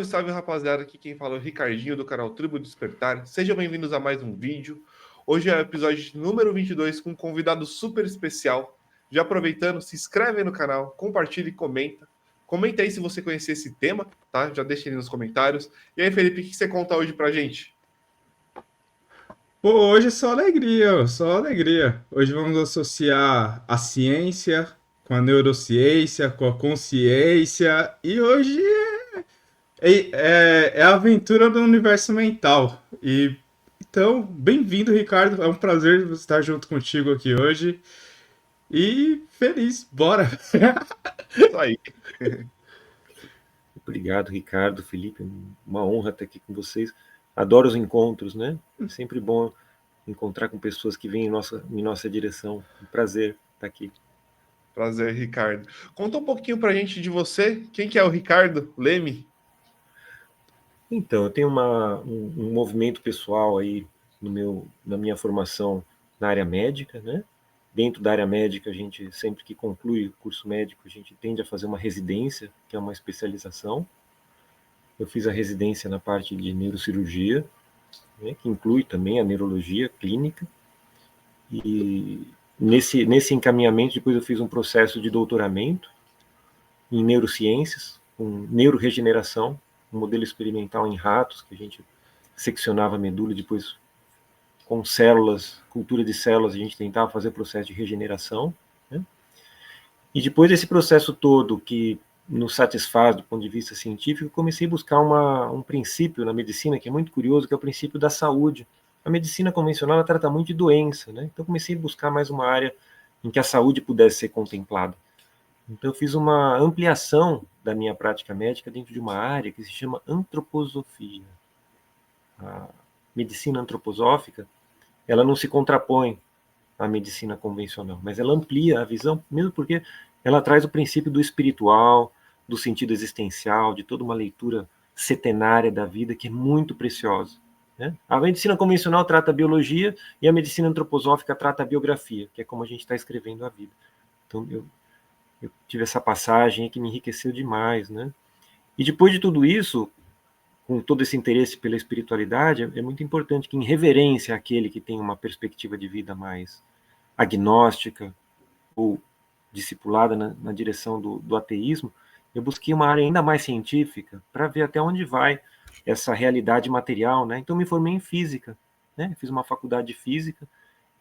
Salve, salve, rapaziada. Aqui quem fala é o Ricardinho do canal Tribo Despertar. Sejam bem-vindos a mais um vídeo. Hoje é o episódio número 22 com um convidado super especial. Já aproveitando, se inscreve aí no canal, compartilha e comenta. Comenta aí se você conhecer esse tema, tá? Já deixa aí nos comentários. E aí, Felipe, o que você conta hoje pra gente? Pô, hoje é só alegria, ó, só alegria. Hoje vamos associar a ciência com a neurociência, com a consciência, e hoje é a aventura do universo mental. E então, bem-vindo, Ricardo. É um prazer estar junto contigo aqui hoje. E feliz, bora! Isso aí. Obrigado, Ricardo, Felipe. Uma honra estar aqui com vocês. Adoro os encontros, né? É sempre bom encontrar com pessoas que vêm em nossa direção. Um prazer estar aqui. Prazer, Ricardo. Conta um pouquinho pra gente de você. Quem que é o Ricardo Leme? Então, eu tenho um movimento pessoal aí na minha formação na área médica, né? Dentro da área médica, a gente, sempre que conclui o curso médico, a gente tende a fazer uma residência, que é uma especialização. Eu fiz a residência na parte de neurocirurgia, né, que inclui também a neurologia clínica. E nesse encaminhamento, depois eu fiz um processo de doutoramento em neurociências, com neuroregeneração, um modelo experimental em ratos, que a gente seccionava a medula e depois, com células, cultura de células, a gente tentava fazer o processo de regeneração. Né? E depois desse processo todo, que nos satisfaz do ponto de vista científico, comecei a buscar um princípio na medicina que é muito curioso, que é o princípio da saúde. A medicina convencional ela trata muito de doença, né? Então comecei a buscar mais uma área em que a saúde pudesse ser contemplada. Então eu fiz uma ampliação da minha prática médica dentro de uma área que se chama antroposofia. A medicina antroposófica, ela não se contrapõe à medicina convencional, mas ela amplia a visão, mesmo porque ela traz o princípio do espiritual, do sentido existencial, de toda uma leitura setenária da vida que é muito preciosa. Né? A medicina convencional trata a biologia e a medicina antroposófica trata a biografia, que é como a gente está escrevendo a vida. Então eu tive essa passagem que me enriqueceu demais, né? E depois de tudo isso, com todo esse interesse pela espiritualidade, é muito importante que, em reverência àquele que tem uma perspectiva de vida mais agnóstica ou discipulada na direção do ateísmo, eu busquei uma área ainda mais científica para ver até onde vai essa realidade material, né? Então me formei em física, né? Fiz uma faculdade de física,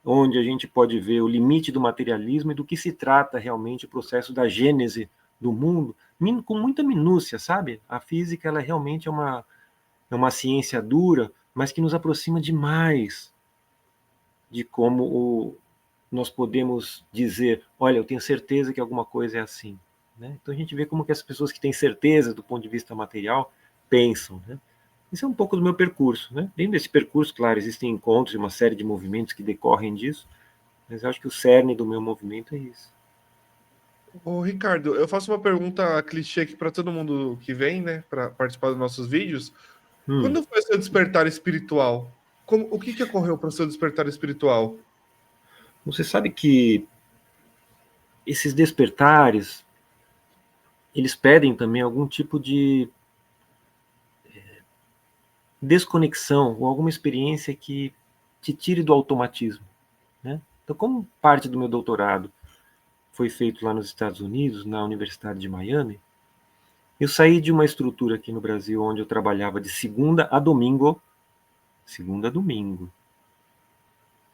onde a gente pode ver o limite do materialismo e do que se trata realmente o processo da gênese do mundo, com muita minúcia, sabe? A física ela realmente é uma ciência dura, mas que nos aproxima demais de como nós podemos dizer, olha, eu tenho certeza que alguma coisa é assim. Né? Então a gente vê como que as pessoas que têm certeza do ponto de vista material pensam. Né? Isso é um pouco do meu percurso. Né? Dentro desse percurso, claro, existem encontros e uma série de movimentos que decorrem disso, mas eu acho que o cerne do meu movimento é isso. Ô, Ricardo, eu faço uma pergunta clichê aqui para todo mundo que vem, né, para participar dos nossos vídeos. Hum. Quando foi o seu despertar espiritual? O que que ocorreu para o seu despertar espiritual? Você sabe que esses despertares, eles pedem também algum tipo de desconexão ou alguma experiência que te tire do automatismo. Né? Então, como parte do meu doutorado foi feito lá nos Estados Unidos, na Universidade de Miami, eu saí de uma estrutura aqui no Brasil onde eu trabalhava de segunda a domingo, segunda a domingo.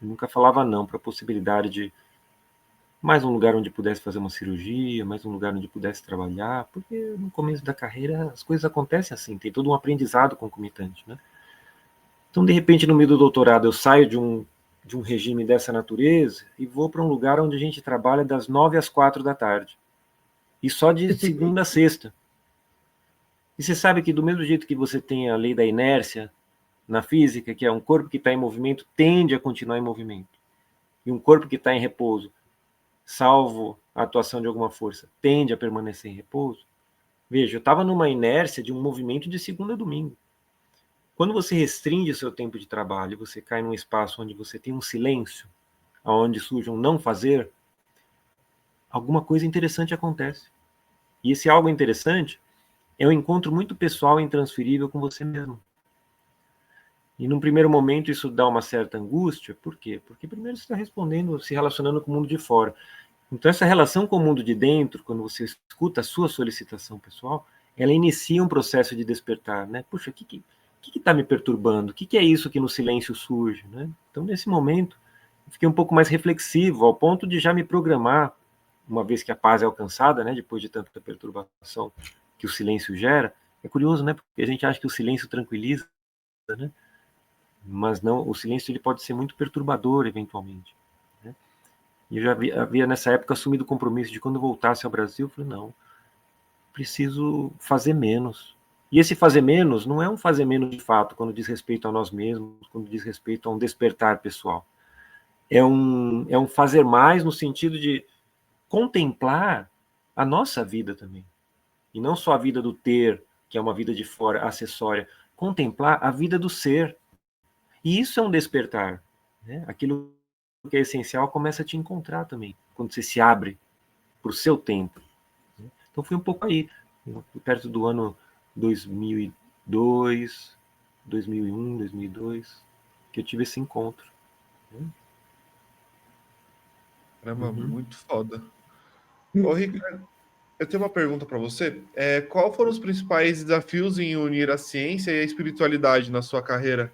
Eu nunca falava não para a possibilidade de mais um lugar onde pudesse fazer uma cirurgia, mais um lugar onde pudesse trabalhar, porque no começo da carreira as coisas acontecem assim, tem todo um aprendizado concomitante, né? Então, de repente, no meio do doutorado, eu saio de um regime dessa natureza e vou para um lugar onde a gente trabalha das 9 às 4 da tarde. E só de segunda a sexta. E você sabe que do mesmo jeito que você tem a lei da inércia na física, que é um corpo que está em movimento tende a continuar em movimento. E um corpo que está em repouso, salvo a atuação de alguma força, tende a permanecer em repouso. Veja, eu estava numa inércia de um movimento de segunda a domingo. Quando você restringe o seu tempo de trabalho, você cai num espaço onde você tem um silêncio, onde surge um não fazer, alguma coisa interessante acontece. E esse algo interessante é um encontro muito pessoal e intransferível com você mesmo. E num primeiro momento isso dá uma certa angústia. Por quê? Porque primeiro você está respondendo, se relacionando com o mundo de fora. Então essa relação com o mundo de dentro, quando você escuta a sua solicitação pessoal, ela inicia um processo de despertar, né? Puxa, o que está me perturbando? O que é isso que no silêncio surge, né? Então nesse momento eu fiquei um pouco mais reflexivo, ao ponto de já me programar, uma vez que a paz é alcançada, né? Depois de tanta perturbação que o silêncio gera. É curioso, né? Porque a gente acha que o silêncio tranquiliza, né? Mas não, o silêncio ele pode ser muito perturbador eventualmente, né? E eu já havia nessa época assumido o compromisso de quando eu voltasse ao Brasil, eu falei, não, preciso fazer menos. E esse fazer menos não é um fazer menos de fato, quando diz respeito a nós mesmos, quando diz respeito a um despertar pessoal. É um fazer mais no sentido de contemplar a nossa vida também. E não só a vida do ter, que é uma vida de fora, acessória. Contemplar a vida do ser. E isso é um despertar, né? Aquilo que é essencial começa a te encontrar também, quando você se abre para o seu tempo. Então foi um pouco aí, perto do ano 2002, 2001, 2002, que eu tive esse encontro. Caramba, muito foda. Ô, Ricardo, eu tenho uma pergunta para você. Qual foram os principais desafios em unir a ciência e a espiritualidade na sua carreira?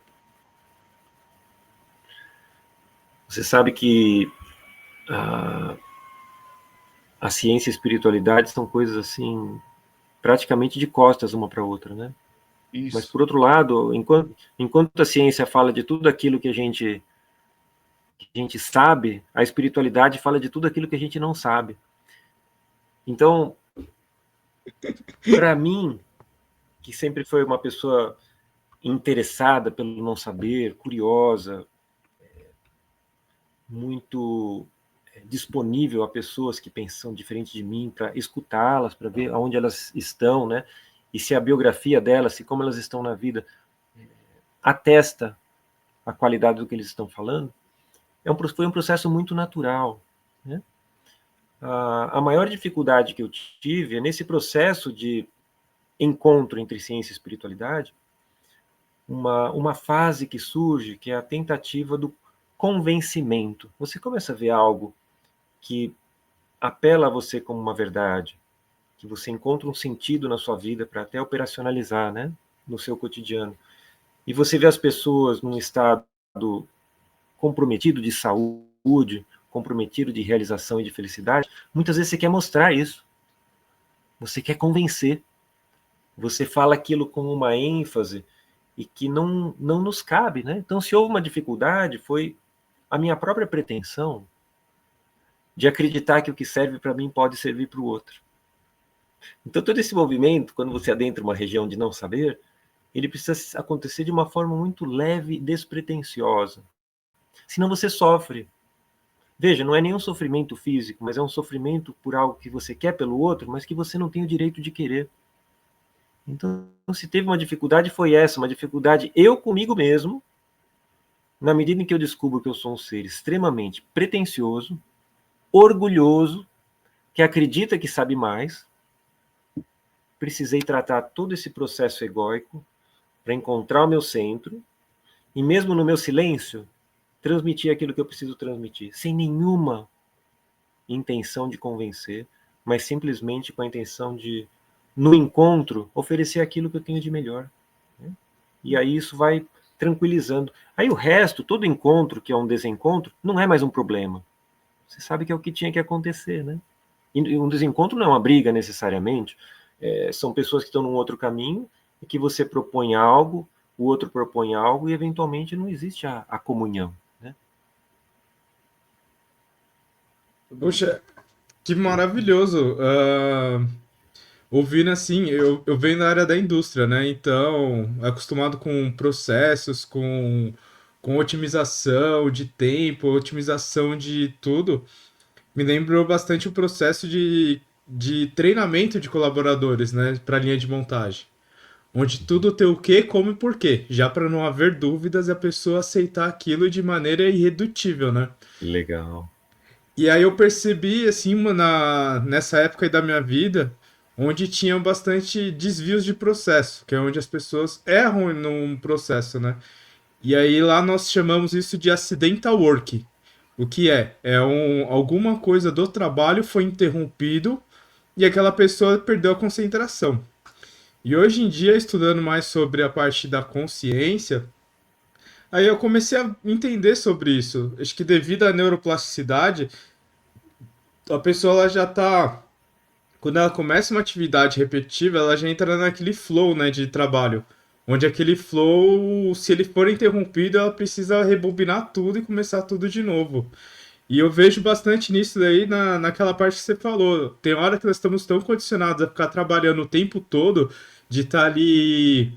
Você sabe que a ciência e a espiritualidade são coisas assim, praticamente de costas uma para outra, né? Isso. Mas por outro lado, enquanto a ciência fala de tudo aquilo que a gente sabe, a espiritualidade fala de tudo aquilo que a gente não sabe. Então, para mim, que sempre foi uma pessoa interessada pelo não saber, curiosa, muito disponível a pessoas que pensam diferente de mim, para escutá-las, para ver aonde elas estão, né? E se a biografia delas, se como elas estão na vida, atesta a qualidade do que eles estão falando, foi um processo muito natural, né? A maior dificuldade que eu tive é nesse processo de encontro entre ciência e espiritualidade, uma fase que surge, que é a tentativa do convencimento. Você começa a ver algo que apela a você como uma verdade, que você encontra um sentido na sua vida para até operacionalizar, né, no seu cotidiano. E você vê as pessoas num estado comprometido de saúde, comprometido de realização e de felicidade. Muitas vezes você quer mostrar isso. Você quer convencer. Você fala aquilo com uma ênfase e que não nos cabe, né? Então, se houve uma dificuldade, foi a minha própria pretensão de acreditar que o que serve para mim pode servir para o outro. Então, todo esse movimento, quando você adentra uma região de não saber, ele precisa acontecer de uma forma muito leve e despretensiosa. Senão você sofre. Veja, não é nenhum sofrimento físico, mas é um sofrimento por algo que você quer pelo outro, mas que você não tem o direito de querer. Então, se teve uma dificuldade, foi essa, uma dificuldade eu comigo mesmo, na medida em que eu descubro que eu sou um ser extremamente pretensioso, orgulhoso, que acredita que sabe mais, precisei tratar todo esse processo egóico para encontrar o meu centro, e mesmo no meu silêncio, transmitir aquilo que eu preciso transmitir, sem nenhuma intenção de convencer, mas simplesmente com a intenção de, no encontro, oferecer aquilo que eu tenho de melhor, né? E aí isso vai tranquilizando. Aí o resto, todo encontro que é um desencontro, não é mais um problema. Você sabe que é o que tinha que acontecer, né? E um desencontro não é uma briga necessariamente, são pessoas que estão num outro caminho e que você propõe algo, o outro propõe algo e eventualmente não existe a comunhão. Poxa, que maravilhoso. Ouvindo assim, eu venho da área da indústria, né? Então, acostumado com processos, com otimização de tempo, otimização de tudo, me lembrou bastante o processo de treinamento de colaboradores, né? Para linha de montagem. Onde tudo tem o que, como e porquê, já para não haver dúvidas e a pessoa aceitar aquilo de maneira irredutível, né? Legal. E aí eu percebi, assim, nessa época aí da minha vida, onde tinham bastante desvios de processo, que é onde as pessoas erram num processo, né? E aí lá nós chamamos isso de accidental work. O que é? Alguma coisa do trabalho foi interrompido e aquela pessoa perdeu a concentração. E hoje em dia, estudando mais sobre a parte da consciência, aí eu comecei a entender sobre isso. Acho que devido à neuroplasticidade, a pessoa ela já tá. Quando ela começa uma atividade repetitiva, ela já entra naquele flow, né, de trabalho. Onde aquele flow, se ele for interrompido, ela precisa rebobinar tudo e começar tudo de novo. E eu vejo bastante nisso daí naquela parte que você falou. Tem hora que nós estamos tão condicionados a ficar trabalhando o tempo todo, de estar ali,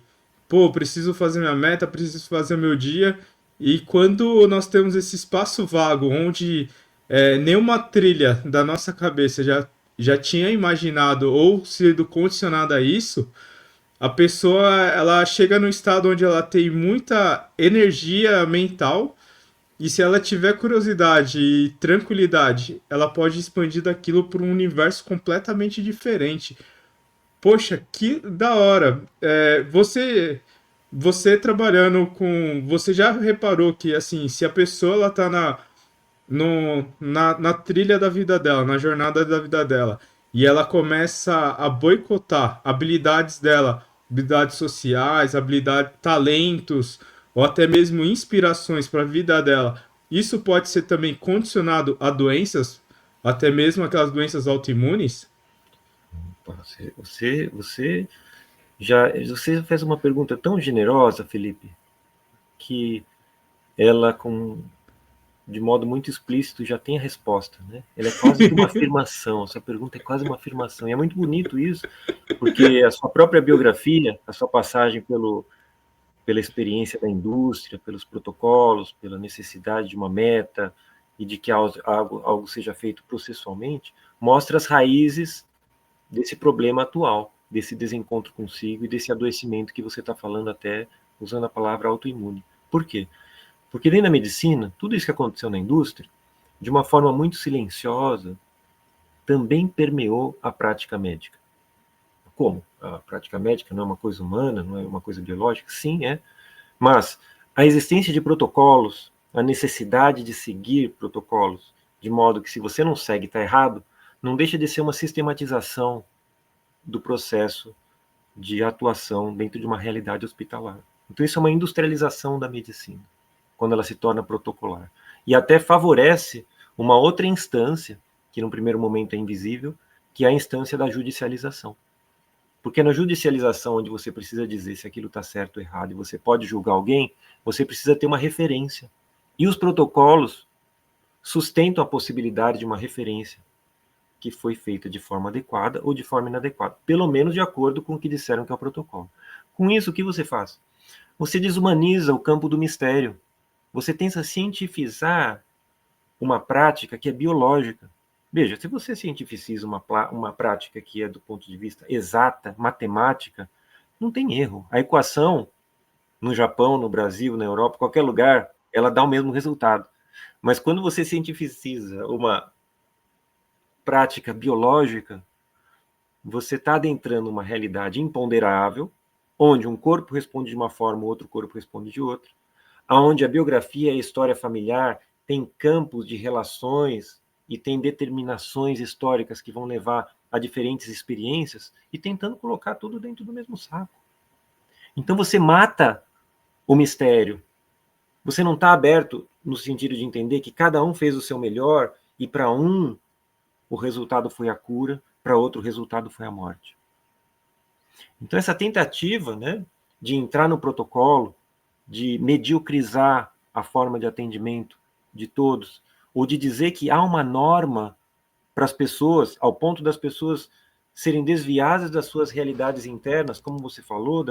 pô, preciso fazer minha meta, preciso fazer o meu dia. E quando nós temos esse espaço vago, onde nenhuma trilha da nossa cabeça já tinha imaginado ou sido condicionada a isso, a pessoa ela chega num estado onde ela tem muita energia mental e se ela tiver curiosidade e tranquilidade, ela pode expandir daquilo para um universo completamente diferente. Poxa, que da hora! Você trabalhando com, você já reparou que assim, se a pessoa ela tá na trilha da vida dela, na jornada da vida dela, e ela começa a boicotar habilidades dela, habilidades sociais, habilidades, talentos, ou até mesmo inspirações para a vida dela. Isso pode ser também condicionado a doenças, até mesmo aquelas doenças autoimunes? Você fez uma pergunta tão generosa, Felipe, que ela, de modo muito explícito, já tem a resposta, né? Ela é quase que uma afirmação, essa pergunta é quase uma afirmação, e é muito bonito isso, porque a sua própria biografia, a sua passagem pela experiência da indústria, pelos protocolos, pela necessidade de uma meta e de que algo seja feito processualmente, mostra as raízes desse problema atual, desse desencontro consigo e desse adoecimento que você está falando, até usando a palavra autoimune. Por quê? Porque dentro da medicina, tudo isso que aconteceu na indústria, de uma forma muito silenciosa, também permeou a prática médica. Como? A prática médica não é uma coisa humana, não é uma coisa biológica? Sim, é. Mas a existência de protocolos, a necessidade de seguir protocolos, de modo que se você não segue, está errado, não deixa de ser uma sistematização do processo de atuação dentro de uma realidade hospitalar. Então isso é uma industrialização da medicina, quando ela se torna protocolar. E até favorece uma outra instância, que no primeiro momento é invisível, que é a instância da judicialização. Porque na judicialização, onde você precisa dizer se aquilo está certo ou errado, e você pode julgar alguém, você precisa ter uma referência. E os protocolos sustentam a possibilidade de uma referência que foi feita de forma adequada ou de forma inadequada, pelo menos de acordo com o que disseram que é o protocolo. Com isso, o que você faz? Você desumaniza o campo do mistério. Você tenta cientificar uma prática que é biológica. Veja, se você cientificiza uma prática que é do ponto de vista exata, matemática, não tem erro. A equação, no Japão, no Brasil, na Europa, qualquer lugar, ela dá o mesmo resultado. Mas quando você cientificiza uma prática biológica, você está adentrando uma realidade imponderável, onde um corpo responde de uma forma, o outro corpo responde de outra, onde a biografia e a história familiar têm campos de relações e tem determinações históricas que vão levar a diferentes experiências, e tentando colocar tudo dentro do mesmo saco. Então você mata o mistério. Você não está aberto no sentido de entender que cada um fez o seu melhor e para um o resultado foi a cura, para outro o resultado foi a morte. Então essa tentativa, né, de entrar no protocolo, de mediocrizar a forma de atendimento de todos, ou de dizer que há uma norma para as pessoas, ao ponto das pessoas serem desviadas das suas realidades internas, como você falou,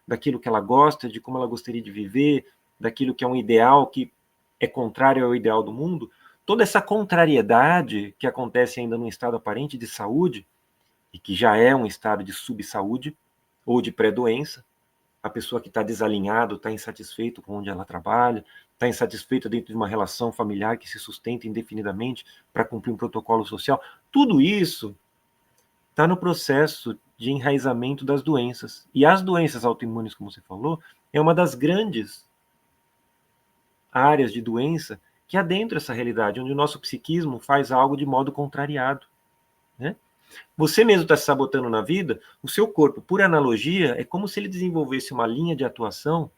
daquilo que ela gosta, de como ela gostaria de viver, daquilo que é um ideal que é contrário ao ideal do mundo. Toda essa contrariedade que acontece ainda num estado aparente de saúde, e que já é um estado de subsaúde ou de pré-doença, a pessoa que está desalinhado, está insatisfeito com onde ela trabalha, está insatisfeita dentro de uma relação familiar que se sustenta indefinidamente para cumprir um protocolo social. Tudo isso está no processo de enraizamento das doenças. E as doenças autoimunes, como você falou, é uma das grandes áreas de doença que adentra essa realidade, onde o nosso psiquismo faz algo de modo contrariado, né? Você mesmo está se sabotando na vida, o seu corpo, por analogia, é como se ele desenvolvesse uma linha de atuação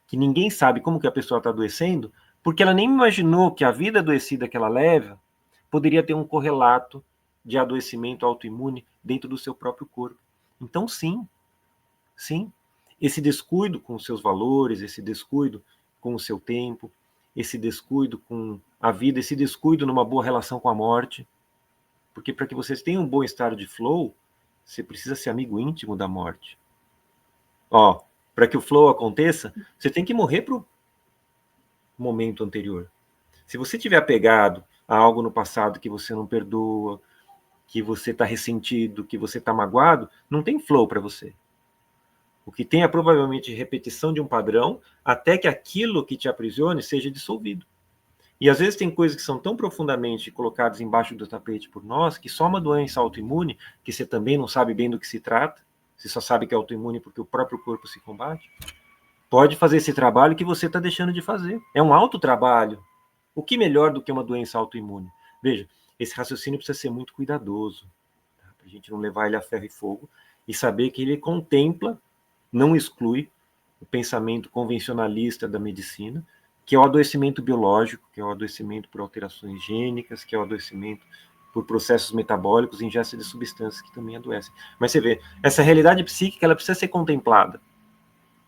que ninguém sabe como que a pessoa está adoecendo, porque ela nem imaginou que a vida adoecida que ela leva poderia ter um correlato de adoecimento autoimune dentro do seu próprio corpo. Então, sim, esse descuido com os seus valores, esse descuido com o seu tempo, esse descuido com a vida, esse descuido numa boa relação com a morte, porque para que vocês tenham um bom estado de flow, você precisa ser amigo íntimo da morte. Ó, para que o flow aconteça, você tem que morrer pro momento anterior. Se você tiver apegado a algo no passado que você não perdoa, que você está ressentido, que você está magoado, não tem flow para você. O que tem é provavelmente repetição de um padrão até que aquilo que te aprisione seja dissolvido. E às vezes tem coisas que são tão profundamente colocadas embaixo do tapete por nós, que só uma doença autoimune, que você também não sabe bem do que se trata, você só sabe que é autoimune porque o próprio corpo se combate, pode fazer esse trabalho que você está deixando de fazer. É um autotrabalho. O que melhor do que uma doença autoimune? Veja, esse raciocínio precisa ser muito cuidadoso, tá? Para a gente não levar ele a ferro e fogo, e saber que ele contempla, não exclui, o pensamento convencionalista da medicina, que é o adoecimento biológico, que é o adoecimento por alterações gênicas, que é o adoecimento por processos metabólicos, ingesta de substâncias que também adoecem. Mas você vê, essa realidade psíquica ela precisa ser contemplada.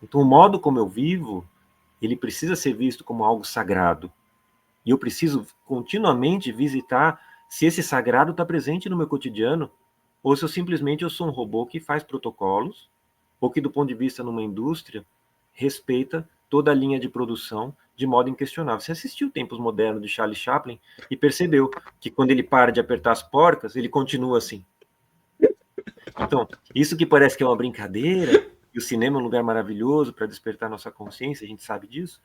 Então, o modo como eu vivo, ele precisa ser visto como algo sagrado. E eu preciso continuamente visitar se esse sagrado está presente no meu cotidiano, ou se eu simplesmente sou um robô que faz protocolos, ou que, do ponto de vista numa indústria, respeita toda a linha de produção de modo inquestionável. Você assistiu Tempos Modernos de Charlie Chaplin e percebeu que quando ele para de apertar as porcas, ele continua assim. Então, isso que parece que é uma brincadeira, e o cinema é um lugar maravilhoso para despertar nossa consciência, a gente sabe disso,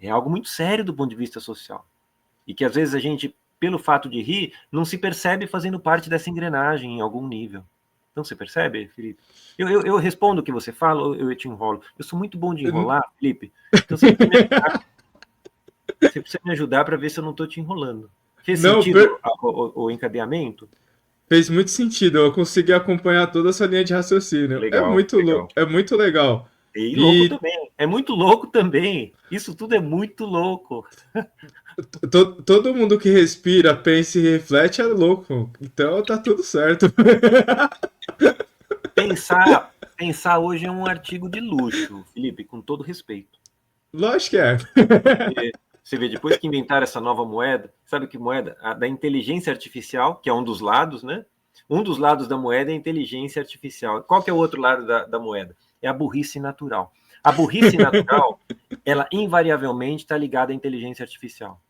é algo muito sério do ponto de vista social. E que às vezes a gente, pelo fato de rir, não se percebe fazendo parte dessa engrenagem em algum nível. Então você percebe, Felipe? Eu respondo o que você fala ou eu te enrolo? Eu sou muito bom de enrolar, Felipe. Então você precisa me ajudar para ver se eu não estou te enrolando. Fez sentido o encadeamento? Fez muito sentido, eu consegui acompanhar toda essa linha de raciocínio. Legal, é muito legal. E louco também. É muito louco também. Isso tudo é muito louco. Todo mundo que respira, pensa e reflete é louco. Então tá tudo certo. Pensar hoje é um artigo de luxo, Felipe, com todo respeito. Lógico que é. Você vê, depois que inventaram essa nova moeda, sabe que moeda? A da inteligência artificial, que é um dos lados, né? Um dos lados da moeda é a inteligência artificial. Qual que é o outro lado da moeda? É a burrice natural. A burrice natural, ela invariavelmente está ligada à inteligência artificial.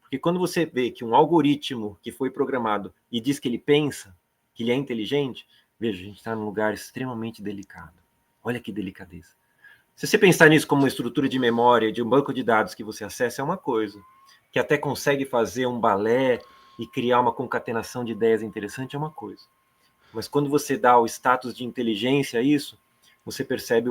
Porque quando você vê que um algoritmo que foi programado e diz que ele pensa, que ele é inteligente, veja, a gente está num lugar extremamente delicado. Olha que delicadeza. Se você pensar nisso como uma estrutura de memória, de um banco de dados que você acessa, é uma coisa. Que até consegue fazer um balé e criar uma concatenação de ideias interessante, é uma coisa. Mas quando você dá o status de inteligência a isso, você percebe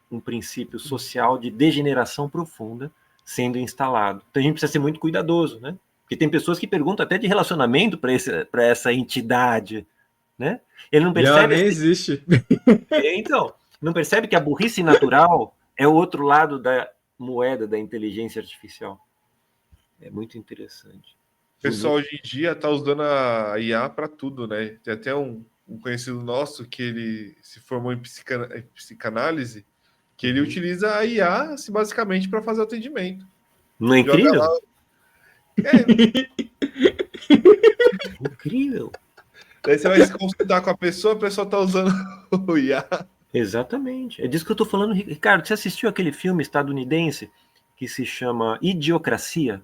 um princípio social de degeneração profunda sendo instalado. Então a gente precisa ser muito cuidadoso, né? Porque tem pessoas que perguntam até de relacionamento para essa entidade, né? Ele não percebe... E ela nem existe. Então, não percebe que a burrice natural é o outro lado da moeda da inteligência artificial. É muito interessante. O pessoal hoje em dia está usando a IA para tudo, né? Tem até um conhecido nosso que ele se formou em psicanálise, que ele utiliza a IA assim, basicamente para fazer atendimento. Não é incrível? Incrível. Daí você vai se consultar com a pessoa está usando o IA. Exatamente. É disso que eu estou falando. Ricardo, você assistiu aquele filme estadunidense que se chama Idiocracia?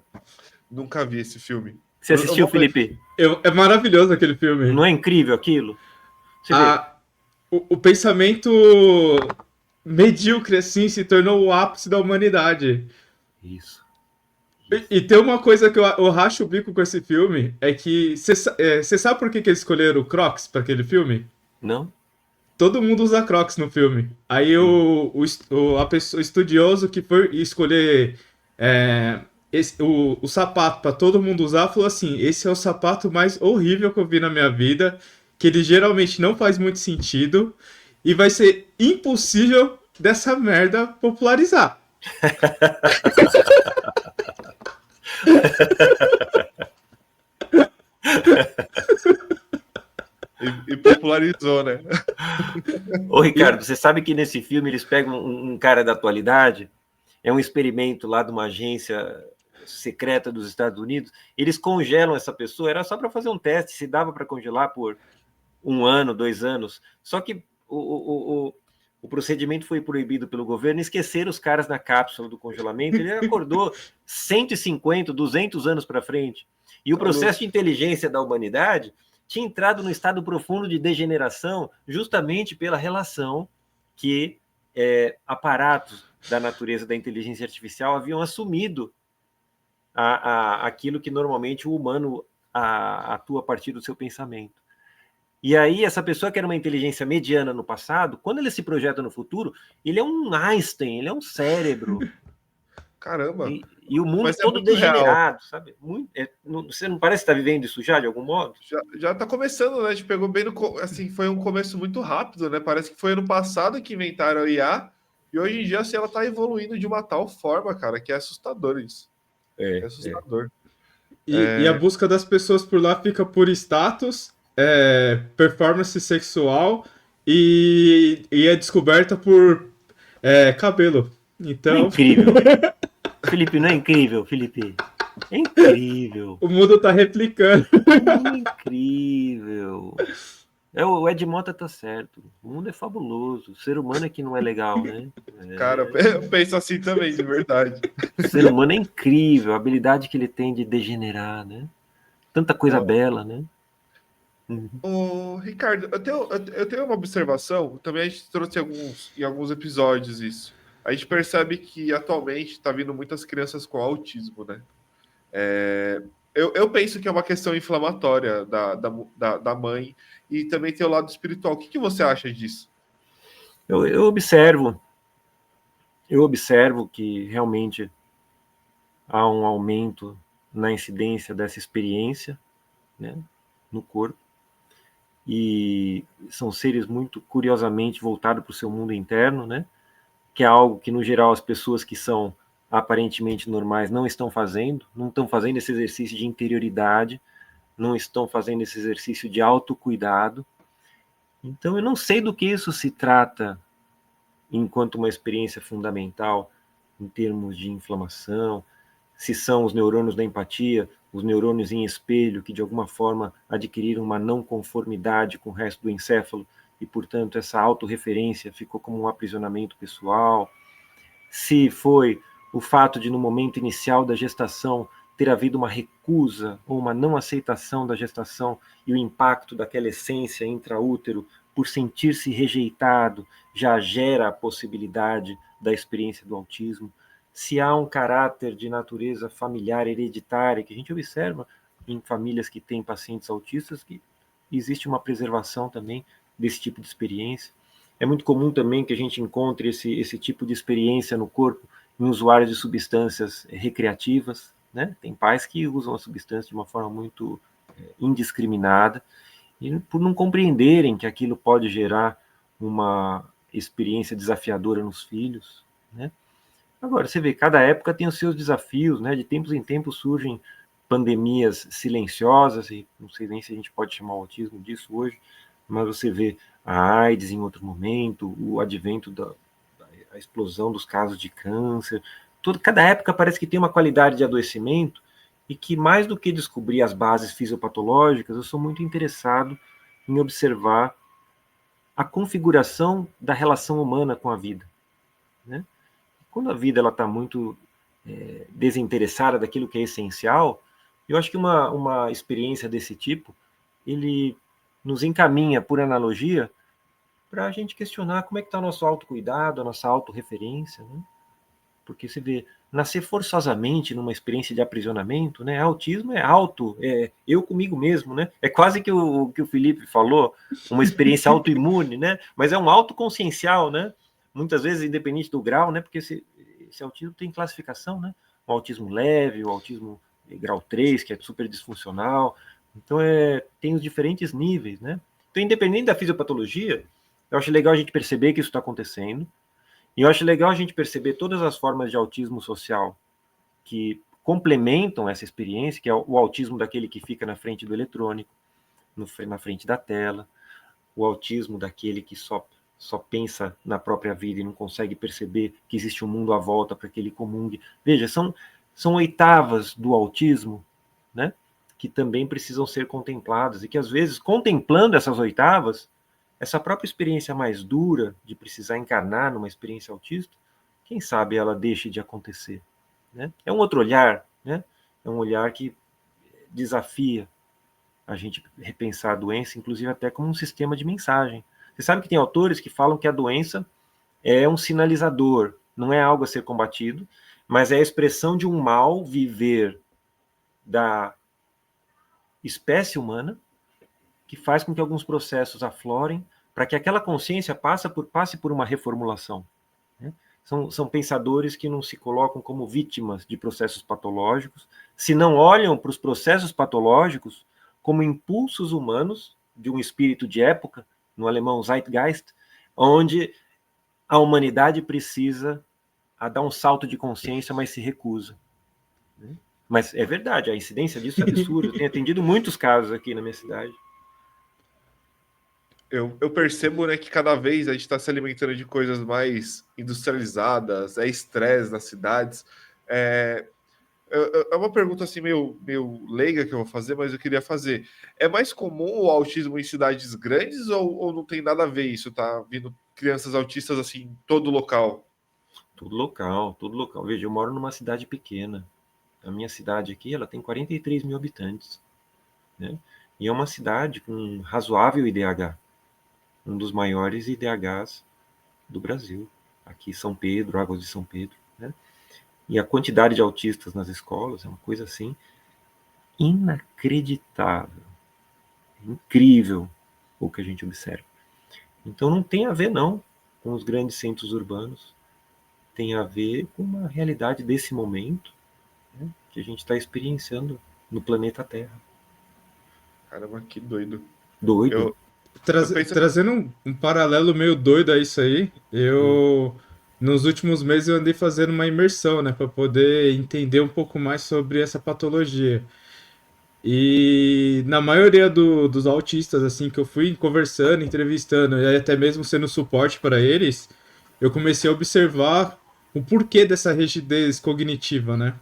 Nunca vi esse filme. Você assistiu, Felipe? É maravilhoso aquele filme. Não é incrível aquilo? O pensamento medíocre assim se tornou o ápice da humanidade. Isso. E tem uma coisa que eu racho o bico com esse filme, é que você sabe por que eles escolheram o Crocs para aquele filme? Não? Todo mundo usa Crocs no filme. Aí a pessoa estudioso que foi escolher o sapato para todo mundo usar falou assim: esse é o sapato mais horrível que eu vi na minha vida, que ele geralmente não faz muito sentido e vai ser impossível dessa merda popularizar. E popularizou, né? Ô, Ricardo, E você sabe que nesse filme eles pegam um cara da atualidade, é um experimento lá de uma agência secreta dos Estados Unidos, eles congelam essa pessoa, era só para fazer um teste, se dava para congelar por 1 ano, 2 anos, só que o procedimento foi proibido pelo governo, esqueceram os caras na cápsula do congelamento, ele acordou 150, 200 anos para frente, e o Tá louco. processo de inteligência da humanidade tinha entrado no estado profundo de degeneração justamente pela relação que aparatos da natureza da inteligência artificial haviam assumido aquilo que normalmente o humano atua a partir do seu pensamento. E aí, essa pessoa que era uma inteligência mediana no passado, quando ele se projeta no futuro, ele é um Einstein, ele é um cérebro. Caramba. E o mundo Mas é todo muito real. degenerado, sabe? Você não parece estar vivendo isso já, de algum modo? Já tá começando, né? A gente pegou bem assim, foi um começo muito rápido, né? Parece que foi ano passado que inventaram a IA e hoje em dia assim, ela tá evoluindo de uma tal forma, cara, que é assustador isso. É É. assustador. E a busca das pessoas por lá fica por status, performance sexual e é descoberta por cabelo. Não é Então, incrível? Felipe, não é incrível, Felipe? É incrível. o mundo tá replicando. É incrível. O Ed Mota tá certo. O mundo é fabuloso. O ser humano é que não é legal, né? Cara, eu penso assim também, de verdade. O ser humano é incrível. A habilidade que ele tem de degenerar, né? Tanta coisa Ó, bela, né? ô, Ricardo, eu tenho uma observação, também a gente trouxe em alguns episódios isso. A gente percebe que atualmente está vindo muitas crianças com autismo, né? Eu penso que é uma questão inflamatória da mãe e também tem o lado espiritual. O que você acha disso? Eu observo que realmente há um aumento na incidência dessa experiência, né, no corpo. E são seres muito curiosamente voltados para o seu mundo interno, né? Que é algo que, no geral, as pessoas que são aparentemente normais não estão fazendo esse exercício de interioridade, não estão fazendo esse exercício de autocuidado. Então, eu não sei do que isso se trata enquanto uma experiência fundamental em termos de inflamação, se são os neurônios da empatia, os neurônios em espelho, que de alguma forma adquiriram uma não conformidade com o resto do encéfalo e, portanto, essa autorreferência ficou como um aprisionamento pessoal. Se foi o fato de, no momento inicial da gestação, ter havido uma recusa ou uma não aceitação da gestação e o impacto daquela essência intraútero por sentir-se rejeitado já gera a possibilidade da experiência do autismo. Se há um caráter de natureza familiar hereditária que a gente observa em famílias que têm pacientes autistas, que existe uma preservação também desse tipo de experiência. É muito comum também que a gente encontre esse tipo de experiência no corpo em usuários de substâncias recreativas, né? Tem pais que usam a substância de uma forma muito indiscriminada e por não compreenderem que aquilo pode gerar uma experiência desafiadora nos filhos, né? Agora, você vê, cada época tem os seus desafios, né? De tempos em tempos surgem pandemias silenciosas, e não sei nem se a gente pode chamar o autismo disso hoje, mas você vê a AIDS em outro momento, o advento da explosão dos casos de câncer. Cada época parece que tem uma qualidade de adoecimento e que, mais do que descobrir as bases fisiopatológicas, eu sou muito interessado em observar a configuração da relação humana com a vida, né? Quando a vida está muito desinteressada daquilo que é essencial, eu acho que uma experiência desse tipo, ele nos encaminha, por analogia, para a gente questionar como é que está o nosso autocuidado, a nossa autorreferência, né? porque você vê, nascer forçosamente numa experiência de aprisionamento, né? Autismo é auto, é eu comigo mesmo, né? É quase que o Felipe falou, uma experiência autoimune, né? Mas é um autoconsciencial, né? Muitas vezes, independente do grau, né? Porque esse autismo tem classificação, né? O autismo leve, o autismo grau 3, que é super disfuncional. Então, tem os diferentes níveis, né? Então, independente da fisiopatologia, eu acho legal a gente perceber que isso está acontecendo. E eu acho legal a gente perceber todas as formas de autismo social que complementam essa experiência, que é o autismo daquele que fica na frente do eletrônico, na frente da tela, o autismo daquele que só pensa na própria vida e não consegue perceber que existe um mundo à volta para que ele comungue. Veja, são oitavas do autismo, né, que também precisam ser contempladas e que, às vezes, contemplando essas oitavas, essa própria experiência mais dura de precisar encarnar numa experiência autista, quem sabe ela deixe de acontecer, né? É um outro olhar, né? É um olhar que desafia a gente repensar a doença, inclusive até como um sistema de mensagem. Você sabe que tem autores que falam que a doença é um sinalizador, não é algo a ser combatido, mas é a expressão de um mal viver da espécie humana que faz com que alguns processos aflorem para que aquela consciência passe por uma reformulação, né? São pensadores que não se colocam como vítimas de processos patológicos, se não olham para os processos patológicos como impulsos humanos de um espírito de época, no alemão Zeitgeist, onde a humanidade precisa dar um salto de consciência, mas se recusa. Mas é verdade, a incidência disso é absurda. Eu tenho atendido muitos casos aqui na minha cidade. Eu percebo, né, que cada vez a gente está se alimentando de coisas mais industrializadas, estresse nas cidades. É uma pergunta assim meio leiga que eu vou fazer, mas eu queria fazer. É mais comum o autismo em cidades grandes ou não tem nada a ver isso? Tá vindo crianças autistas assim em todo local? Tudo local, tudo local. Veja, eu moro numa cidade pequena. A minha cidade aqui, ela tem 43 mil habitantes, né? E é uma cidade com um razoável IDH, um dos maiores IDHs do Brasil. Aqui São Pedro, Águas de São Pedro, né? E a quantidade de autistas nas escolas é uma coisa assim inacreditável, incrível o que a gente observa. Então não tem a ver não com os grandes centros urbanos, tem a ver com uma realidade desse momento, né, que a gente está experienciando no planeta Terra. Caramba, que doido. Doido. Trazendo um paralelo meio doido a isso aí, nos últimos meses eu andei fazendo uma imersão, né, para poder entender um pouco mais sobre essa patologia. E na maioria dos autistas, assim, que eu fui conversando, entrevistando, e até mesmo sendo suporte para eles, eu comecei a observar o porquê dessa rigidez cognitiva, né?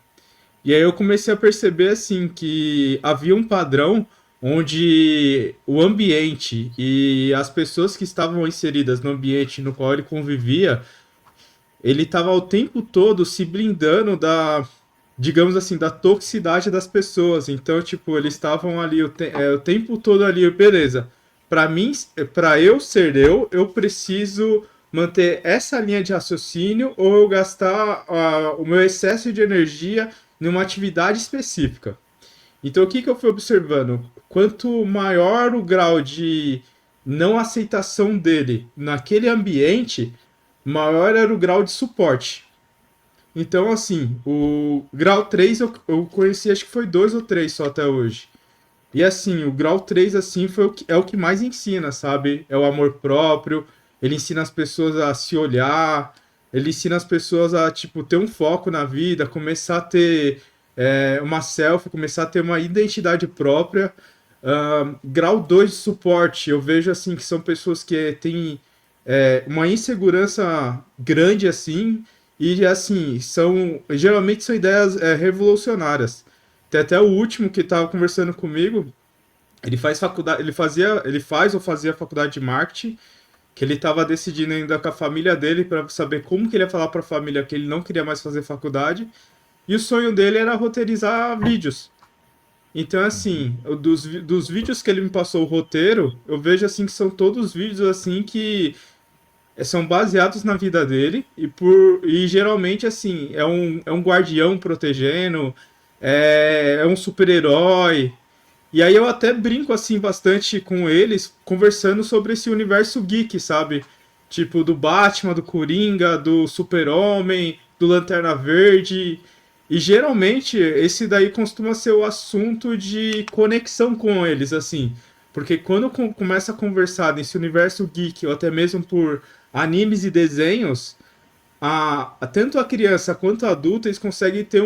E aí eu comecei a perceber, assim, que havia um padrão onde o ambiente e as pessoas que estavam inseridas no ambiente no qual ele convivia, ele estava o tempo todo se blindando digamos assim, da toxicidade das pessoas. Então, tipo, eles estavam ali o tempo todo ali, beleza. Para mim, para eu ser eu preciso manter essa linha de raciocínio ou eu gastar o meu excesso de energia numa atividade específica. Então, o que eu fui observando? Quanto maior o grau de não aceitação dele naquele ambiente, maior era o grau de suporte. Então, assim, o grau 3 eu conheci, acho que foi 2 ou 3 só até hoje. E assim, o grau 3 assim, é o que mais ensina, sabe? É o amor próprio, ele ensina as pessoas a se olhar, ele ensina as pessoas a, tipo, ter um foco na vida, começar a ter uma selfie, começar a ter uma identidade própria. Grau 2 de suporte, eu vejo, assim, que são pessoas que têm uma insegurança grande, assim, e, assim, geralmente são ideias revolucionárias. Tem até o último que estava conversando comigo, ele faz faculdade, ele faz ou fazia faculdade de marketing, que ele estava decidindo ainda com a família dele para saber como que ele ia falar para a família que ele não queria mais fazer faculdade, e o sonho dele era roteirizar vídeos. Então, assim, dos vídeos que ele me passou o roteiro, eu vejo assim que são todos vídeos assim que são baseados na vida dele e geralmente assim é um guardião protegendo, é um super-herói. E aí eu até brinco assim bastante com eles, conversando sobre esse universo geek, sabe? Tipo do Batman, do Coringa, do Super-Homem, do Lanterna Verde. E geralmente esse daí costuma ser o assunto de conexão com eles, assim. Porque quando começa a conversar nesse universo geek, ou até mesmo por animes e desenhos, tanto a criança quanto a adulto eles conseguem ter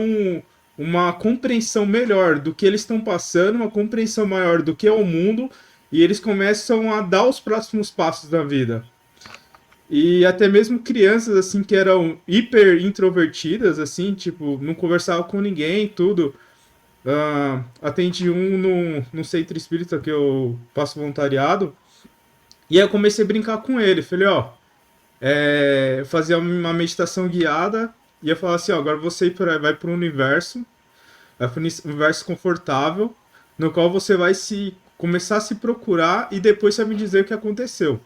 uma compreensão melhor do que eles estão passando, uma compreensão maior do que é o mundo, e eles começam a dar os próximos passos da vida. E até mesmo crianças assim que eram hiper introvertidas, assim, tipo, não conversavam com ninguém, tudo. Atendi no centro espírita que eu faço voluntariado. E aí eu comecei a brincar com ele. Falei, ó, fazer uma meditação guiada. E eu falar assim, ó, agora você vai para o universo, vai para um universo confortável, no qual você vai começar a se procurar e depois você vai me dizer o que aconteceu.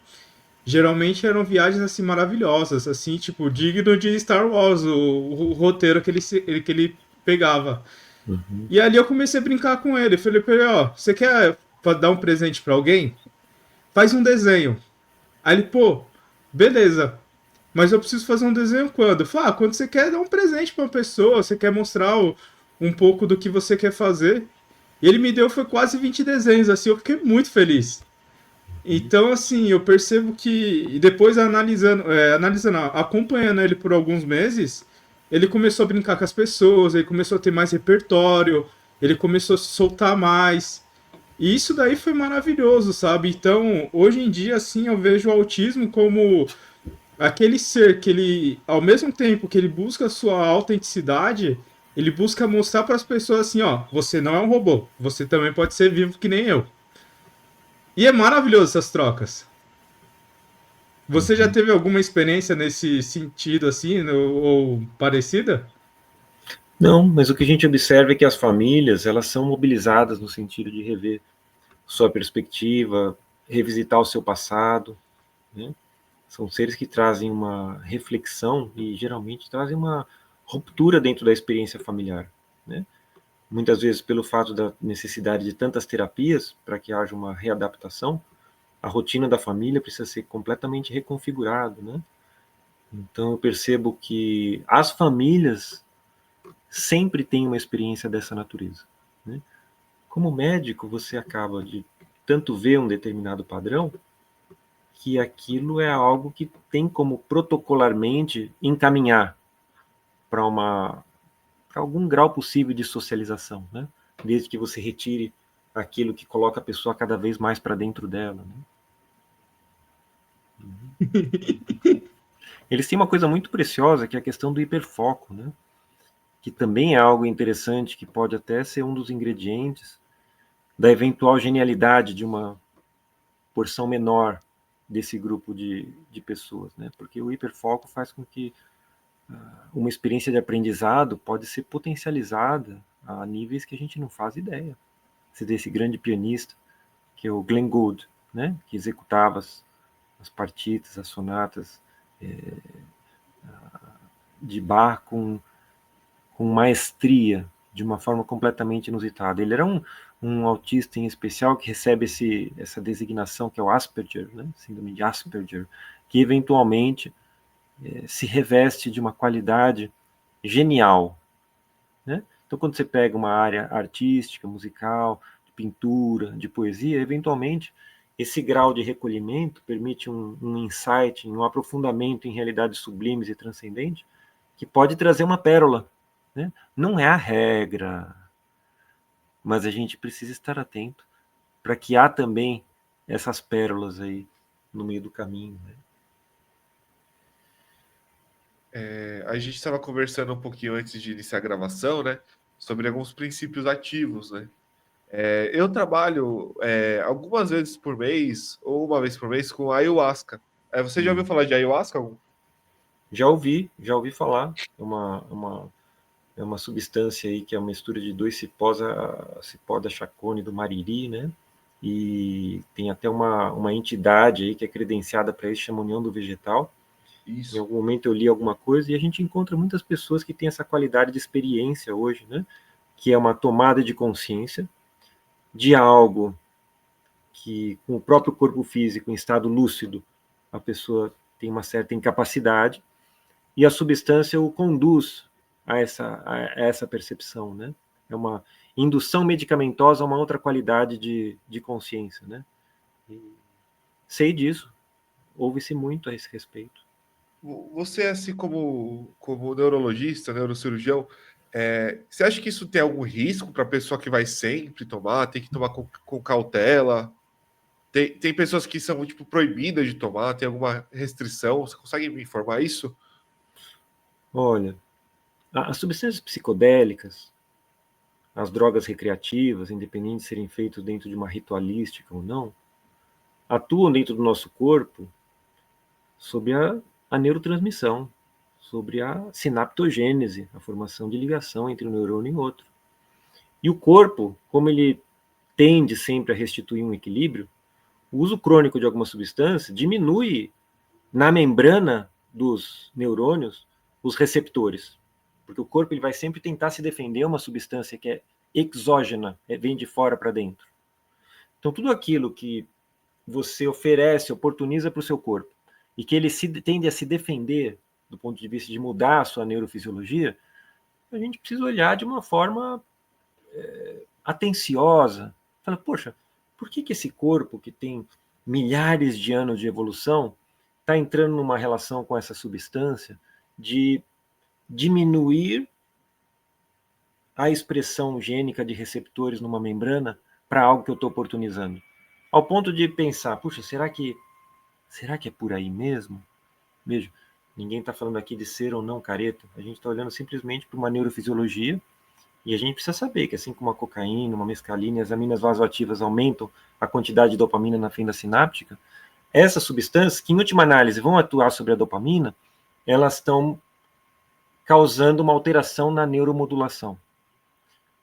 Geralmente eram viagens assim maravilhosas, assim, tipo, digno de Star Wars, o roteiro que ele pegava. Uhum. E ali eu comecei a brincar com ele. Falei pra ele, ó, você quer dar um presente pra alguém? Faz um desenho. Aí ele, pô, beleza. Mas eu preciso fazer um desenho quando? Eu falei, quando você quer dar um presente pra uma pessoa, você quer mostrar um pouco do que você quer fazer. E ele me deu, foi quase 20 desenhos, assim, eu fiquei muito feliz. Então, assim, eu percebo que, e depois analisando, acompanhando ele por alguns meses, ele começou a brincar com as pessoas, ele começou a ter mais repertório, ele começou a se soltar mais. E isso daí foi maravilhoso, sabe? Então, hoje em dia, assim, eu vejo o autismo como aquele ser que ele, ao mesmo tempo que ele busca a sua autenticidade, ele busca mostrar para as pessoas assim, ó, você não é um robô, você também pode ser vivo que nem eu. E é maravilhoso essas trocas. Você já Uhum. teve alguma experiência nesse sentido assim, ou parecida? Não, mas o que a gente observa é que as famílias, elas são mobilizadas no sentido de rever sua perspectiva, revisitar o seu passado, né? São seres que trazem uma reflexão e geralmente trazem uma ruptura dentro da experiência familiar, né? Muitas vezes pelo fato da necessidade de tantas terapias para que haja uma readaptação, a rotina da família precisa ser completamente reconfigurada, né? Então eu percebo que as famílias sempre têm uma experiência dessa natureza, né? Como médico, você acaba de tanto ver um determinado padrão que aquilo é algo que tem como protocolarmente encaminhar para algum grau possível de socialização, né? Desde que você retire aquilo que coloca a pessoa cada vez mais para dentro dela, né? Eles têm uma coisa muito preciosa que é a questão do hiperfoco, né? Que também é algo interessante, que pode até ser um dos ingredientes da eventual genialidade de uma porção menor desse grupo de pessoas, né? Porque o hiperfoco faz com que uma experiência de aprendizado pode ser potencializada a níveis que a gente não faz ideia. Você tem esse grande pianista, que é o Glenn Gould, né? Que executava as partitas, as sonatas de Bach com maestria, de uma forma completamente inusitada. Ele era um autista em especial que recebe essa designação que é o Asperger, né? Síndrome de Asperger, que eventualmente se reveste de uma qualidade genial, né? Então, quando você pega uma área artística, musical, de pintura, de poesia, eventualmente esse grau de recolhimento permite um insight, um aprofundamento em realidades sublimes e transcendentes que pode trazer uma pérola, né? Não é a regra, mas a gente precisa estar atento para que há também essas pérolas aí no meio do caminho, né? A gente estava conversando um pouquinho antes de iniciar a gravação, né? Sobre alguns princípios ativos, né? Eu trabalho algumas vezes por mês, ou uma vez por mês, com ayahuasca. Você já ouviu falar de ayahuasca? Já ouvi falar. É uma substância aí que é uma mistura de dois cipós, a cipó da chacone do mariri, né? e tem até uma entidade aí que é credenciada para isso, chama União do Vegetal. Isso. Em algum momento eu li alguma coisa e a gente encontra muitas pessoas que têm essa qualidade de experiência hoje, né? Que é uma tomada de consciência de algo que, com o próprio corpo físico em estado lúcido, a pessoa tem uma certa incapacidade e a substância o conduz a essa percepção, né? É uma indução medicamentosa a uma outra qualidade de consciência, né? E sei disso, ouve-se muito a esse respeito. Você, assim, como neurologista, neurocirurgião, você acha que isso tem algum risco para a pessoa que vai sempre tomar? Tem que tomar com cautela? Tem pessoas que são, tipo, proibidas de tomar? Tem alguma restrição? Você consegue me informar isso? Olha, as substâncias psicodélicas, as drogas recreativas, independente de serem feitas dentro de uma ritualística ou não, atuam dentro do nosso corpo sobre a neurotransmissão, sobre a sinaptogênese, a formação de ligação entre um neurônio e outro. E o corpo, como ele tende sempre a restituir um equilíbrio, o uso crônico de alguma substância diminui na membrana dos neurônios os receptores, porque o corpo ele vai sempre tentar se defender a uma substância que é exógena, vem de fora para dentro. Então, tudo aquilo que você oferece, oportuniza para o seu corpo, e que ele tende a se defender do ponto de vista de mudar a sua neurofisiologia, a gente precisa olhar de uma forma atenciosa. Fala, poxa, por que esse corpo que tem milhares de anos de evolução está entrando numa relação com essa substância de diminuir a expressão gênica de receptores numa membrana para algo que eu estou oportunizando? Ao ponto de pensar, puxa, será que é por aí mesmo? Veja, ninguém está falando aqui de ser ou não careta. A gente está olhando simplesmente para uma neurofisiologia e a gente precisa saber que, assim como a cocaína, uma mescalina e as aminas vasoativas aumentam a quantidade de dopamina na fenda sináptica, essas substâncias, que em última análise vão atuar sobre a dopamina, elas estão causando uma alteração na neuromodulação.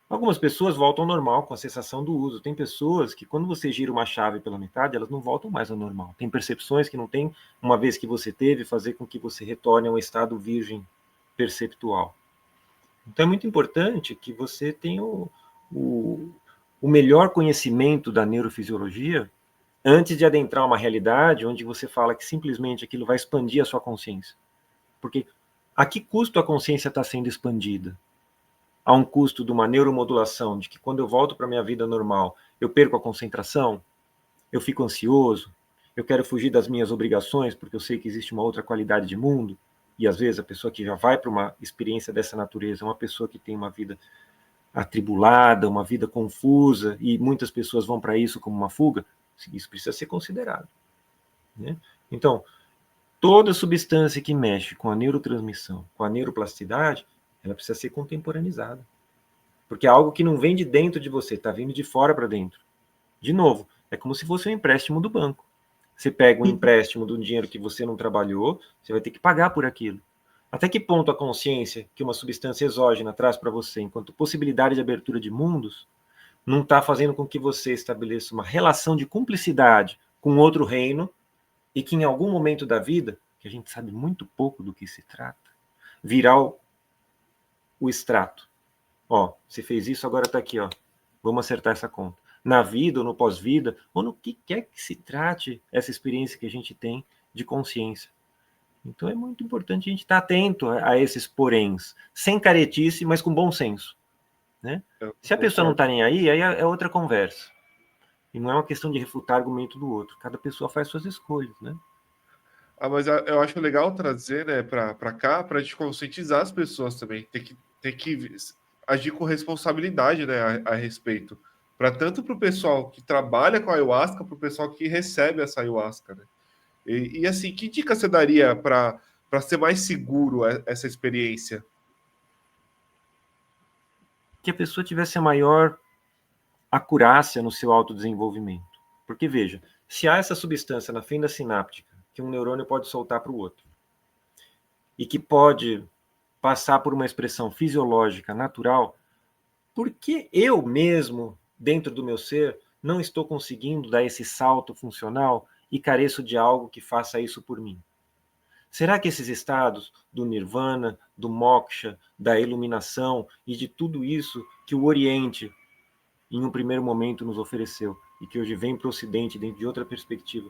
Algumas pessoas voltam ao normal com a cessação do uso. Tem pessoas que, quando você gira uma chave pela metade, elas não voltam mais ao normal. Tem percepções que não tem, uma vez que você teve, fazer com que você retorne a um estado virgem perceptual. Então é muito importante que você tenha o melhor conhecimento da neurofisiologia antes de adentrar uma realidade onde você fala que simplesmente aquilo vai expandir a sua consciência. Porque a que custo a consciência está sendo expandida? A um custo de uma neuromodulação, de que quando eu volto para a minha vida normal, eu perco a concentração, eu fico ansioso, eu quero fugir das minhas obrigações, porque eu sei que existe uma outra qualidade de mundo, e às vezes a pessoa que já vai para uma experiência dessa natureza é uma pessoa que tem uma vida atribulada, uma vida confusa, e muitas pessoas vão para isso como uma fuga. Isso precisa ser considerado, né? Então, toda substância que mexe com a neurotransmissão, com a neuroplasticidade, ela precisa ser contemporaneizada. Porque é algo que não vem de dentro de você, está vindo de fora para dentro. De novo, é como se fosse um empréstimo do banco. Você pega um empréstimo de um dinheiro que você não trabalhou, você vai ter que pagar por aquilo. Até que ponto a consciência que uma substância exógena traz para você, enquanto possibilidade de abertura de mundos, não está fazendo com que você estabeleça uma relação de cumplicidade com outro reino e que em algum momento da vida, que a gente sabe muito pouco do que se trata, virar o extrato. Ó, você fez isso, agora está aqui, ó. Vamos acertar essa conta. Na vida ou no pós-vida, ou no que quer que se trate essa experiência que a gente tem de consciência. Então é muito importante a gente estar atento a esses poréns, sem caretice, mas com bom senso, né? Se a pessoa não está nem aí é outra conversa. E não é uma questão de refutar argumento do outro. Cada pessoa faz suas escolhas, né? Mas eu acho legal trazer, né, para cá, para a gente conscientizar as pessoas também. Tem que agir com responsabilidade, né, a respeito. Para tanto para o pessoal que trabalha com a ayahuasca, para o pessoal que recebe essa ayahuasca, né? E assim, que dica você daria para ser mais seguro essa experiência? Que a pessoa tivesse a maior acurácia no seu autodesenvolvimento. Porque, veja, se há essa substância na fenda sináptica que um neurônio pode soltar para o outro e que pode passar por uma expressão fisiológica natural, por que eu mesmo, dentro do meu ser, não estou conseguindo dar esse salto funcional e careço de algo que faça isso por mim. Será que esses estados do nirvana, do moksha, da iluminação e de tudo isso que o Oriente, em um primeiro momento, nos ofereceu e que hoje vem para o Ocidente dentro de outra perspectiva,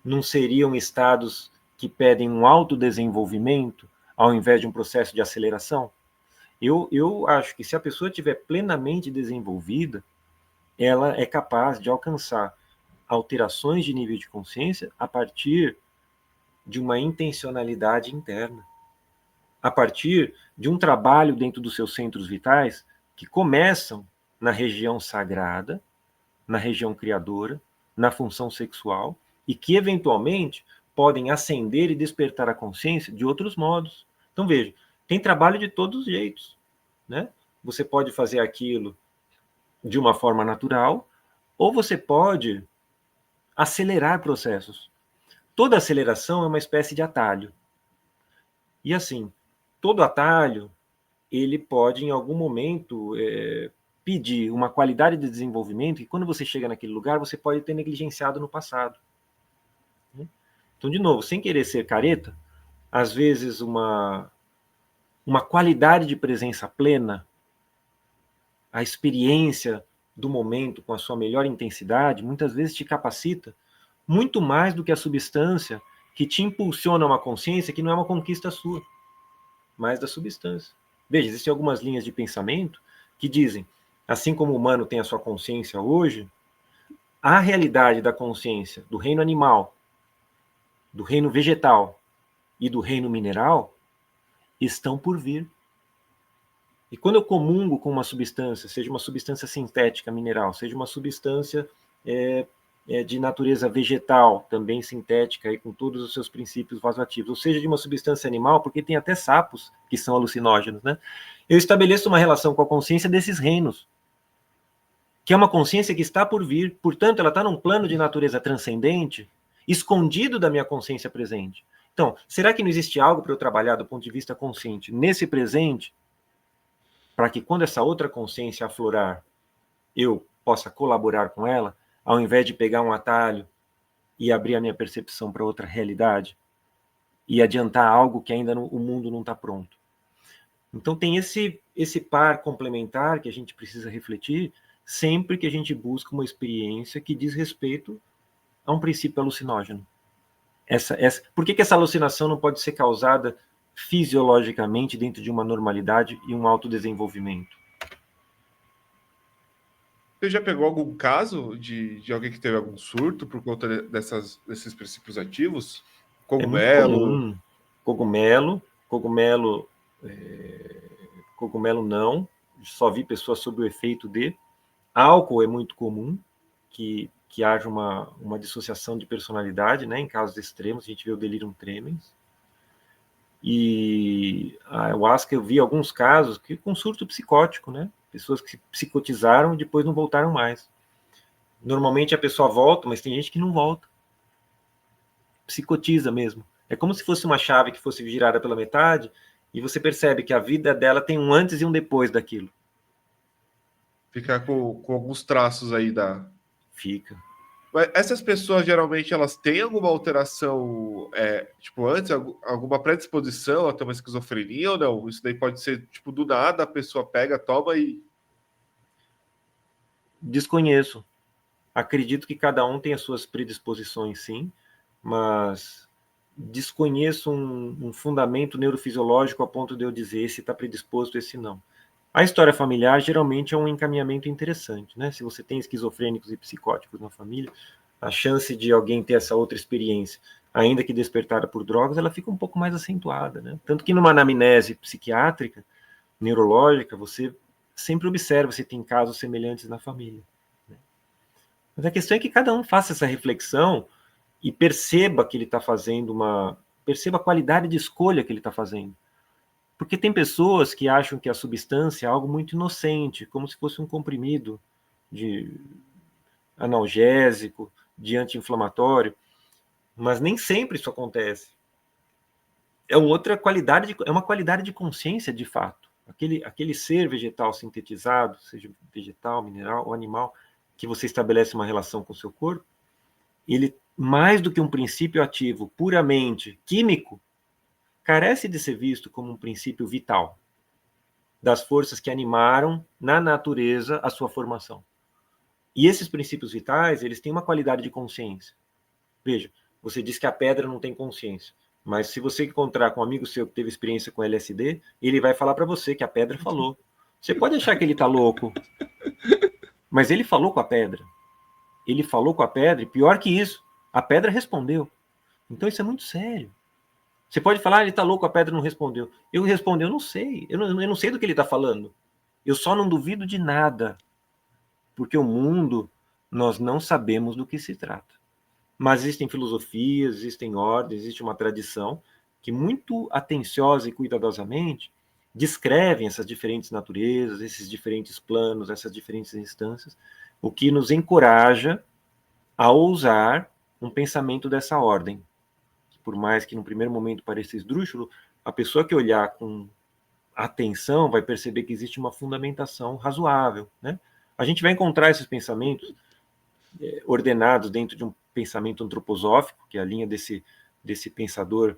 não seriam estados que pedem um autodesenvolvimento ao invés de um processo de aceleração? Eu acho que se a pessoa estiver plenamente desenvolvida, ela é capaz de alcançar alterações de nível de consciência a partir de uma intencionalidade interna, a partir de um trabalho dentro dos seus centros vitais que começam na região sagrada, na região criadora, na função sexual, e que eventualmente podem acender e despertar a consciência de outros modos. Então veja, tem trabalho de todos os jeitos, né? Você pode fazer aquilo de uma forma natural, ou você pode acelerar processos. Toda aceleração é uma espécie de atalho. E assim, todo atalho, ele pode em algum momento pedir uma qualidade de desenvolvimento que quando você chega naquele lugar, você pode ter negligenciado no passado. Então, de novo, sem querer ser careta, às vezes uma qualidade de presença plena, a experiência do momento com a sua melhor intensidade, muitas vezes te capacita muito mais do que a substância que te impulsiona uma consciência que não é uma conquista sua, mas da substância. Veja, existem algumas linhas de pensamento que dizem, assim como o humano tem a sua consciência hoje, a realidade da consciência do reino animal, do reino vegetal e do reino mineral estão por vir. E quando eu comungo com uma substância, seja uma substância sintética mineral, seja uma substância de natureza vegetal, também sintética, e com todos os seus princípios vasoativos, ou seja, de uma substância animal, porque tem até sapos que são alucinógenos, né? Eu estabeleço uma relação com a consciência desses reinos, que é uma consciência que está por vir, portanto, ela está num plano de natureza transcendente, escondido da minha consciência presente. Então, será que não existe algo para eu trabalhar do ponto de vista consciente nesse presente, para que quando essa outra consciência aflorar, eu possa colaborar com ela, ao invés de pegar um atalho e abrir a minha percepção para outra realidade e adiantar algo que ainda o mundo não está pronto? Então tem esse par complementar que a gente precisa refletir sempre que a gente busca uma experiência que diz respeito a um princípio alucinógeno. Por que essa alucinação não pode ser causada fisiologicamente dentro de uma normalidade e um autodesenvolvimento? Você já pegou algum caso de alguém que teve algum surto por conta desses princípios ativos? Cogumelo? Cogumelo não. Só vi pessoas sob o efeito de. Álcool é muito comum que haja uma dissociação de personalidade, né? Em casos extremos, a gente vê o delirium tremens. E a ayahuasca, eu vi alguns casos que com surto psicótico, né? Pessoas que se psicotizaram e depois não voltaram mais. Normalmente a pessoa volta, mas tem gente que não volta. Psicotiza mesmo. É como se fosse uma chave que fosse girada pela metade e você percebe que a vida dela tem um antes e um depois daquilo. Ficar com alguns traços aí da... Fica. Mas essas pessoas, geralmente, elas têm alguma alteração, tipo, antes, alguma predisposição a ter uma esquizofrenia ou não? Isso daí pode ser, tipo, do nada, a pessoa pega, toma e... Desconheço. Acredito que cada um tem as suas predisposições, sim, mas desconheço um fundamento neurofisiológico a ponto de eu dizer esse está predisposto, esse não. A história familiar geralmente é um encaminhamento interessante, né? Se você tem esquizofrênicos e psicóticos na família, a chance de alguém ter essa outra experiência, ainda que despertada por drogas, ela fica um pouco mais acentuada, né? Tanto que numa anamnese psiquiátrica, neurológica, você sempre observa se tem casos semelhantes na família. Né? Mas a questão é que cada um faça essa reflexão e perceba que ele está fazendo perceba a qualidade de escolha que ele está fazendo. Porque tem pessoas que acham que a substância é algo muito inocente, como se fosse um comprimido de analgésico, de anti-inflamatório, mas nem sempre isso acontece. É uma qualidade de consciência, de fato. Aquele ser vegetal sintetizado, seja vegetal, mineral ou animal, que você estabelece uma relação com o seu corpo, ele, mais do que um princípio ativo puramente químico, carece de ser visto como um princípio vital das forças que animaram na natureza a sua formação. E esses princípios vitais, eles têm uma qualidade de consciência. Veja, você diz que a pedra não tem consciência, mas se você encontrar com um amigo seu que teve experiência com LSD, ele vai falar para você que a pedra falou. Você pode achar que ele está louco, mas ele falou com a pedra. Ele falou com a pedra, e pior que isso, a pedra respondeu. Então isso é muito sério. Você pode falar, ele está louco, a pedra não respondeu. Eu respondi, eu não sei. Eu não sei do que ele está falando. Eu só não duvido de nada. Porque o mundo, nós não sabemos do que se trata. Mas existem filosofias, existem ordens, existe uma tradição que muito atenciosa e cuidadosamente descrevem essas diferentes naturezas, esses diferentes planos, essas diferentes instâncias, o que nos encoraja a ousar um pensamento dessa ordem. Por mais que no primeiro momento pareça esdrúxulo, a pessoa que olhar com atenção vai perceber que existe uma fundamentação razoável, né? A gente vai encontrar esses pensamentos ordenados dentro de um pensamento antroposófico, que é a linha desse pensador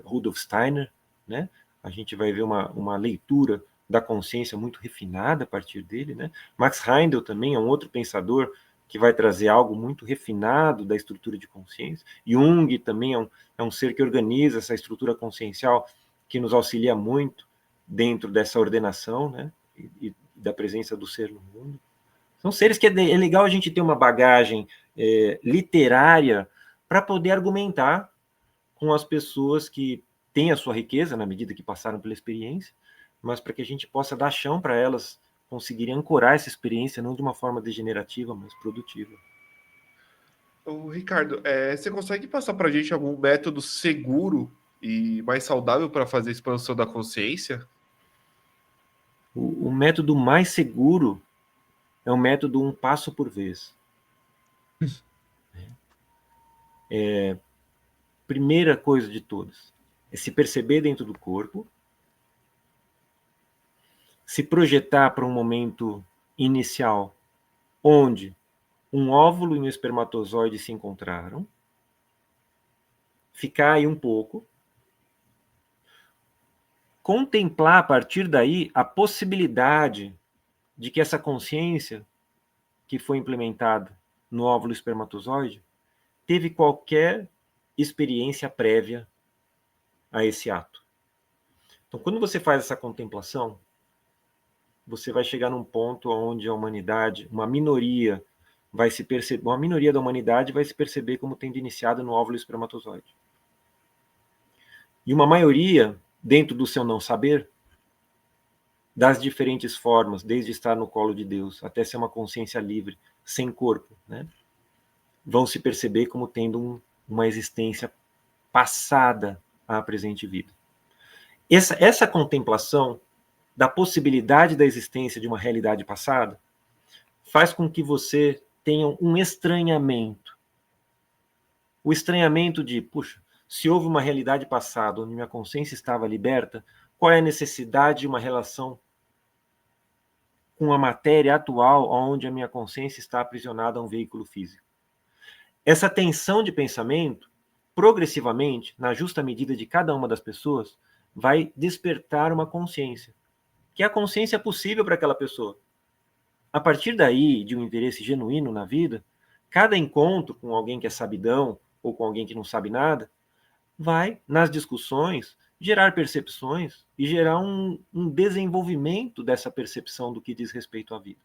Rudolf Steiner, né? A gente vai ver uma leitura da consciência muito refinada a partir dele, né? Max Heindel também é um outro pensador que vai trazer algo muito refinado da estrutura de consciência. Jung também é um ser que organiza essa estrutura consciencial que nos auxilia muito dentro dessa ordenação, né? E da presença do ser no mundo. São seres que é legal a gente ter uma bagagem literária para poder argumentar com as pessoas que têm a sua riqueza, na medida que passaram pela experiência, mas para que a gente possa dar chão para elas conseguirem ancorar essa experiência, não de uma forma degenerativa, mas produtiva. Ô, Ricardo, você consegue passar para a gente algum método seguro e mais saudável para fazer a expansão da consciência? O método mais seguro é o método um passo por vez. Primeira coisa de todas é se perceber dentro do corpo, se projetar para um momento inicial onde um óvulo e um espermatozoide se encontraram, ficar aí um pouco, contemplar a partir daí a possibilidade de que essa consciência que foi implementada no óvulo e espermatozoide teve qualquer experiência prévia a esse ato. Então, quando você faz essa contemplação, você vai chegar num ponto onde a humanidade, uma minoria da humanidade vai se perceber como tendo iniciado no óvulo e espermatozoide. E uma maioria, dentro do seu não saber, das diferentes formas, desde estar no colo de Deus até ser uma consciência livre, sem corpo, né? Vão se perceber como tendo uma existência passada à presente vida. Essa contemplação da possibilidade da existência de uma realidade passada faz com que você tenha um estranhamento. O estranhamento de, puxa, se houve uma realidade passada onde minha consciência estava liberta, qual é a necessidade de uma relação com a matéria atual onde a minha consciência está aprisionada a um veículo físico? Essa tensão de pensamento, progressivamente, na justa medida de cada uma das pessoas, vai despertar uma consciência, que é a consciência possível para aquela pessoa. A partir daí, de um interesse genuíno na vida, cada encontro com alguém que é sabidão ou com alguém que não sabe nada, vai, nas discussões, gerar percepções e gerar um desenvolvimento dessa percepção do que diz respeito à vida.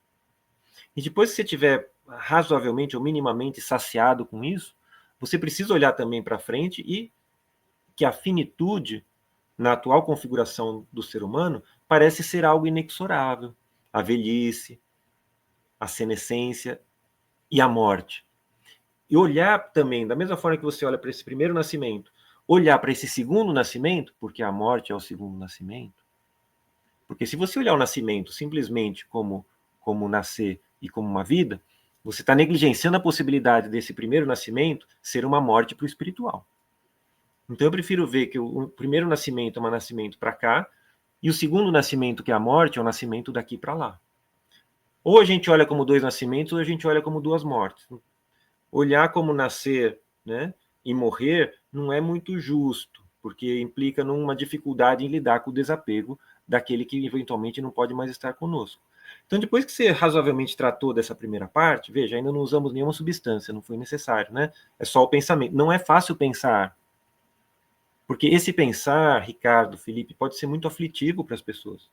E depois que você estiver razoavelmente ou minimamente saciado com isso, você precisa olhar também para frente e que a finitude, na atual configuração do ser humano, parece ser algo inexorável. A velhice, a senescência e a morte. E olhar também, da mesma forma que você olha para esse primeiro nascimento, olhar para esse segundo nascimento, porque a morte é o segundo nascimento. Porque se você olhar o nascimento simplesmente como nascer e como uma vida, você está negligenciando a possibilidade desse primeiro nascimento ser uma morte para o espiritual. Então eu prefiro ver que o primeiro nascimento é um nascimento para cá, e o segundo nascimento, que é a morte, é um nascimento daqui para lá. Ou a gente olha como 2 nascimentos, ou a gente olha como 2 mortes. Olhar como nascer, né, e morrer não é muito justo, porque implica numa dificuldade em lidar com o desapego daquele que eventualmente não pode mais estar conosco. Então, depois que você razoavelmente tratou dessa primeira parte, veja, ainda não usamos nenhuma substância, não foi necessário, né? É só o pensamento. Não é fácil pensar, porque esse pensar, Ricardo, Felipe, pode ser muito aflitivo para as pessoas.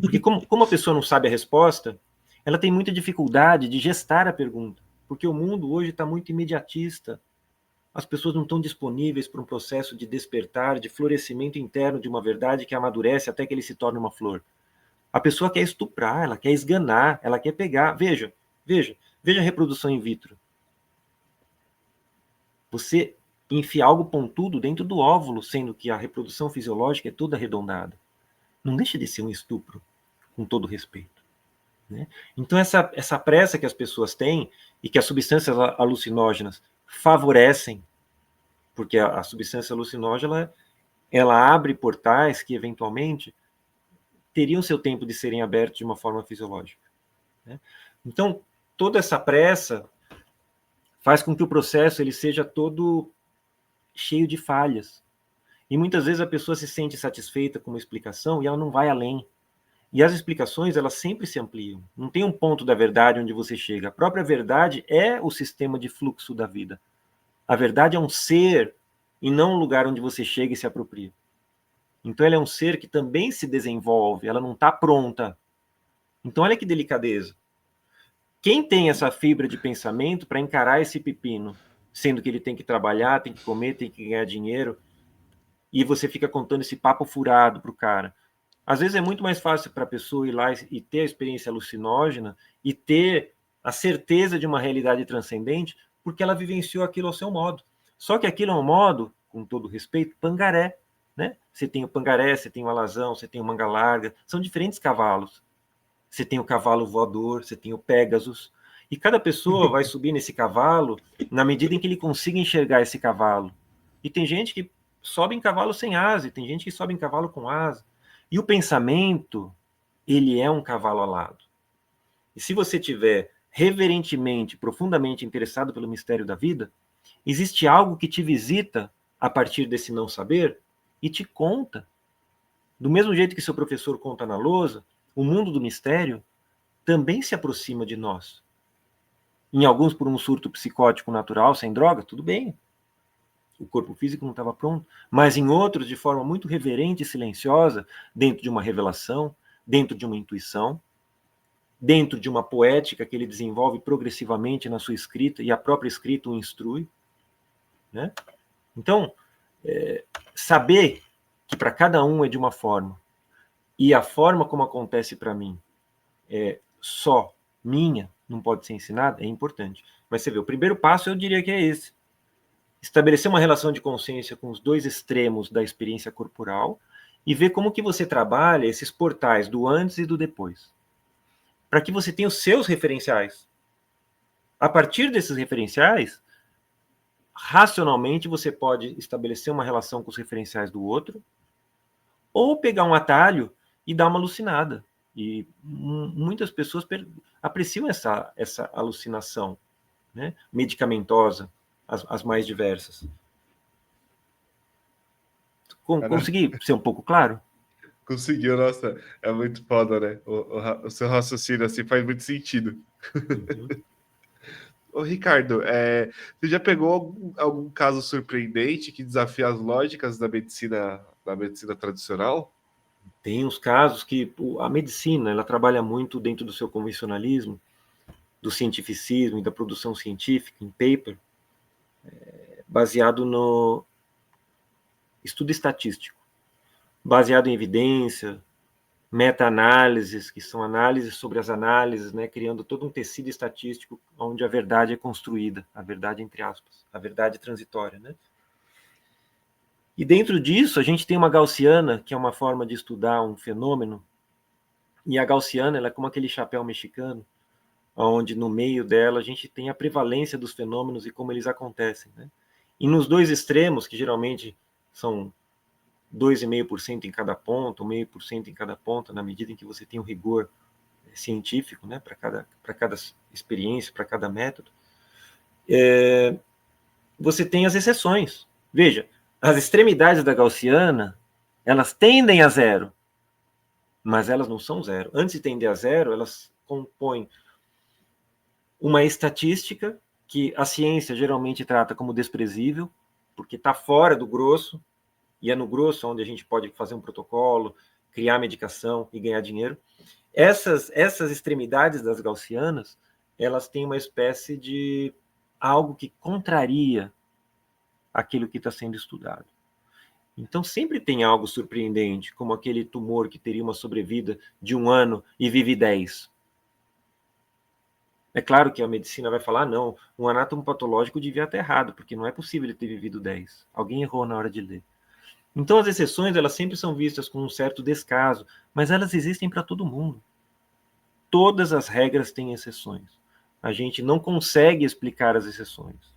Porque como a pessoa não sabe a resposta, ela tem muita dificuldade de gestar a pergunta, porque o mundo hoje está muito imediatista. As pessoas não estão disponíveis para um processo de despertar, de florescimento interno de uma verdade que amadurece até que ele se torne uma flor. A pessoa quer estuprar, ela quer esganar, ela quer pegar. Veja a reprodução in vitro. Você enfia algo pontudo dentro do óvulo, sendo que a reprodução fisiológica é toda arredondada. Não deixa de ser um estupro, com todo respeito. Né? Então, essa pressa que as pessoas têm e que as substâncias alucinógenas favorecem, porque a substância alucinógena ela abre portais que, eventualmente, teriam seu tempo de serem abertos de uma forma fisiológica. Né? Então, toda essa pressa faz com que o processo ele seja todo cheio de falhas. E muitas vezes a pessoa se sente satisfeita com uma explicação e ela não vai além. E as explicações, elas sempre se ampliam. Não tem um ponto da verdade onde você chega. A própria verdade é o sistema de fluxo da vida. A verdade é um ser e não um lugar onde você chega e se apropria. Então ela é um ser que também se desenvolve, ela não está pronta. Então olha que delicadeza. Quem tem essa fibra de pensamento para encarar esse pepino, sendo que ele tem que trabalhar, tem que comer, tem que ganhar dinheiro, e você fica contando esse papo furado para o cara. Às vezes é muito mais fácil para a pessoa ir lá e ter a experiência alucinógena e ter a certeza de uma realidade transcendente, porque ela vivenciou aquilo ao seu modo. Só que aquilo é um modo, com todo respeito, pangaré. Né? Você tem o pangaré, você tem o alazão, você tem o manga larga, são diferentes cavalos. Você tem o cavalo voador, você tem o Pégasus, e cada pessoa vai subir nesse cavalo na medida em que ele consiga enxergar esse cavalo. E tem gente que sobe em cavalo sem asa, e tem gente que sobe em cavalo com asa. E o pensamento, ele é um cavalo alado. E se você tiver reverentemente, profundamente interessado pelo mistério da vida, existe algo que te visita a partir desse não saber e te conta. Do mesmo jeito que seu professor conta na lousa, o mundo do mistério também se aproxima de nós. Em alguns por um surto psicótico natural, sem droga, tudo bem. O corpo físico não estava pronto. Mas em outros, de forma muito reverente e silenciosa, dentro de uma revelação, dentro de uma intuição, dentro de uma poética que ele desenvolve progressivamente na sua escrita, e a própria escrita o instrui. Né? Então, saber que para cada um é de uma forma, e a forma como acontece para mim é só minha, não pode ser ensinada, é importante. Mas você vê, o primeiro passo eu diria que é esse. Estabelecer uma relação de consciência com os dois extremos da experiência corporal e ver como que você trabalha esses portais do antes e do depois. Para que você tenha os seus referenciais. A partir desses referenciais, racionalmente você pode estabelecer uma relação com os referenciais do outro, ou pegar um atalho e dar uma alucinada. E muitas pessoas apreciam essa alucinação, né? Medicamentosa, as mais diversas. Consegui ser um pouco claro? Conseguiu, nossa, é muito foda, né? O seu raciocínio assim faz muito sentido. Uhum. Ô, Ricardo, você já pegou algum caso surpreendente que desafia as lógicas da medicina tradicional? Tem uns casos que a medicina ela trabalha muito dentro do seu convencionalismo, do cientificismo e da produção científica em paper, baseado no estudo estatístico, baseado em evidência, meta-análises, que são análises sobre as análises, né, criando todo um tecido estatístico onde a verdade é construída, a verdade entre aspas, a verdade transitória, né? E dentro disso, a gente tem uma gaussiana, que é uma forma de estudar um fenômeno, e a gaussiana ela é como aquele chapéu mexicano, onde no meio dela a gente tem a prevalência dos fenômenos e como eles acontecem, né? E nos dois extremos, que geralmente são 2,5% em cada ponta, 0,5% em cada ponta, na medida em que você tem o rigor científico, né, para cada experiência, para cada método, você tem as exceções. Veja, as extremidades da gaussiana, elas tendem a zero, mas elas não são zero. Antes de tender a zero, elas compõem uma estatística que a ciência geralmente trata como desprezível, porque está fora do grosso, e é no grosso onde a gente pode fazer um protocolo, criar medicação e ganhar dinheiro. Essas extremidades das gaussianas, elas têm uma espécie de algo que contraria aquilo que está sendo estudado. Então, sempre tem algo surpreendente, como aquele tumor que teria uma sobrevida de 1 ano e vive 10. É claro que a medicina vai falar, não, um anátomo patológico devia estar errado, porque não é possível ele ter vivido 10. Alguém errou na hora de ler. Então, as exceções, elas sempre são vistas com um certo descaso, mas elas existem para todo mundo. Todas as regras têm exceções. A gente não consegue explicar as exceções.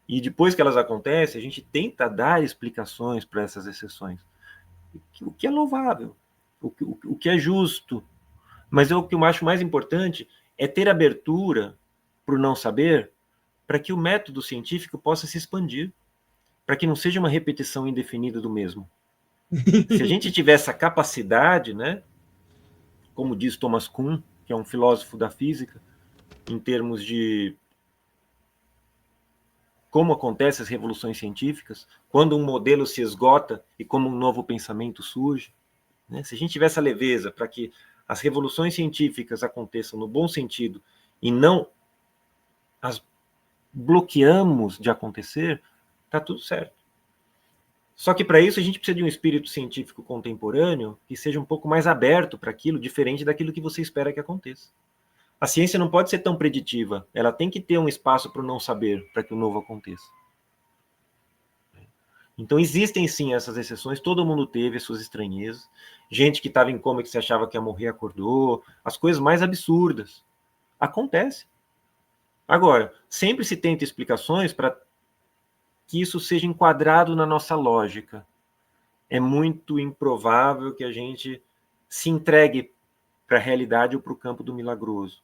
E depois que elas acontecem, a gente tenta dar explicações para essas exceções. O que é louvável, o que é justo. Mas o que eu acho mais importante é ter abertura para o não saber, para que o método científico possa se expandir, para que não seja uma repetição indefinida do mesmo. Se a gente tiver essa capacidade, né, como diz Thomas Kuhn, que é um filósofo da física, em termos de como acontecem as revoluções científicas, quando um modelo se esgota e como um novo pensamento surge, né? Se a gente tiver essa leveza para que as revoluções científicas aconteçam no bom sentido e não as bloqueamos de acontecer, está tudo certo. Só que para isso a gente precisa de um espírito científico contemporâneo que seja um pouco mais aberto para aquilo, diferente daquilo que você espera que aconteça. A ciência não pode ser tão preditiva, ela tem que ter um espaço para o não saber, para que o novo aconteça. Então existem sim essas exceções, todo mundo teve as suas estranhezas, gente que estava em coma e que se achava que ia morrer acordou, as coisas mais absurdas. Acontece. Agora, sempre se tenta explicações para que isso seja enquadrado na nossa lógica. É muito improvável que a gente se entregue para a realidade ou para o campo do milagroso.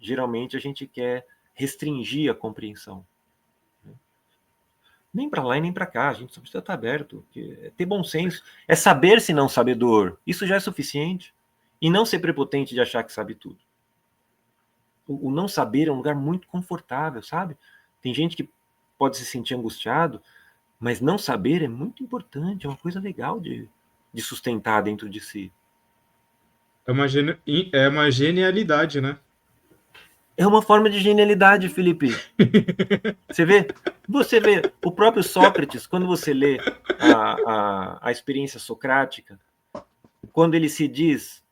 Geralmente a gente quer restringir a compreensão. Nem para lá e nem para cá, a gente só precisa estar aberto. É ter bom senso, é saber se não sabedor. Isso já é suficiente. E não ser prepotente de achar que sabe tudo. O não saber é um lugar muito confortável, sabe? Tem gente que pode se sentir angustiado, mas não saber é muito importante, é uma coisa legal de sustentar dentro de si. É uma genialidade, né? É uma forma de genialidade, Felipe. Você vê, o próprio Sócrates, quando você lê a experiência socrática, quando ele se diz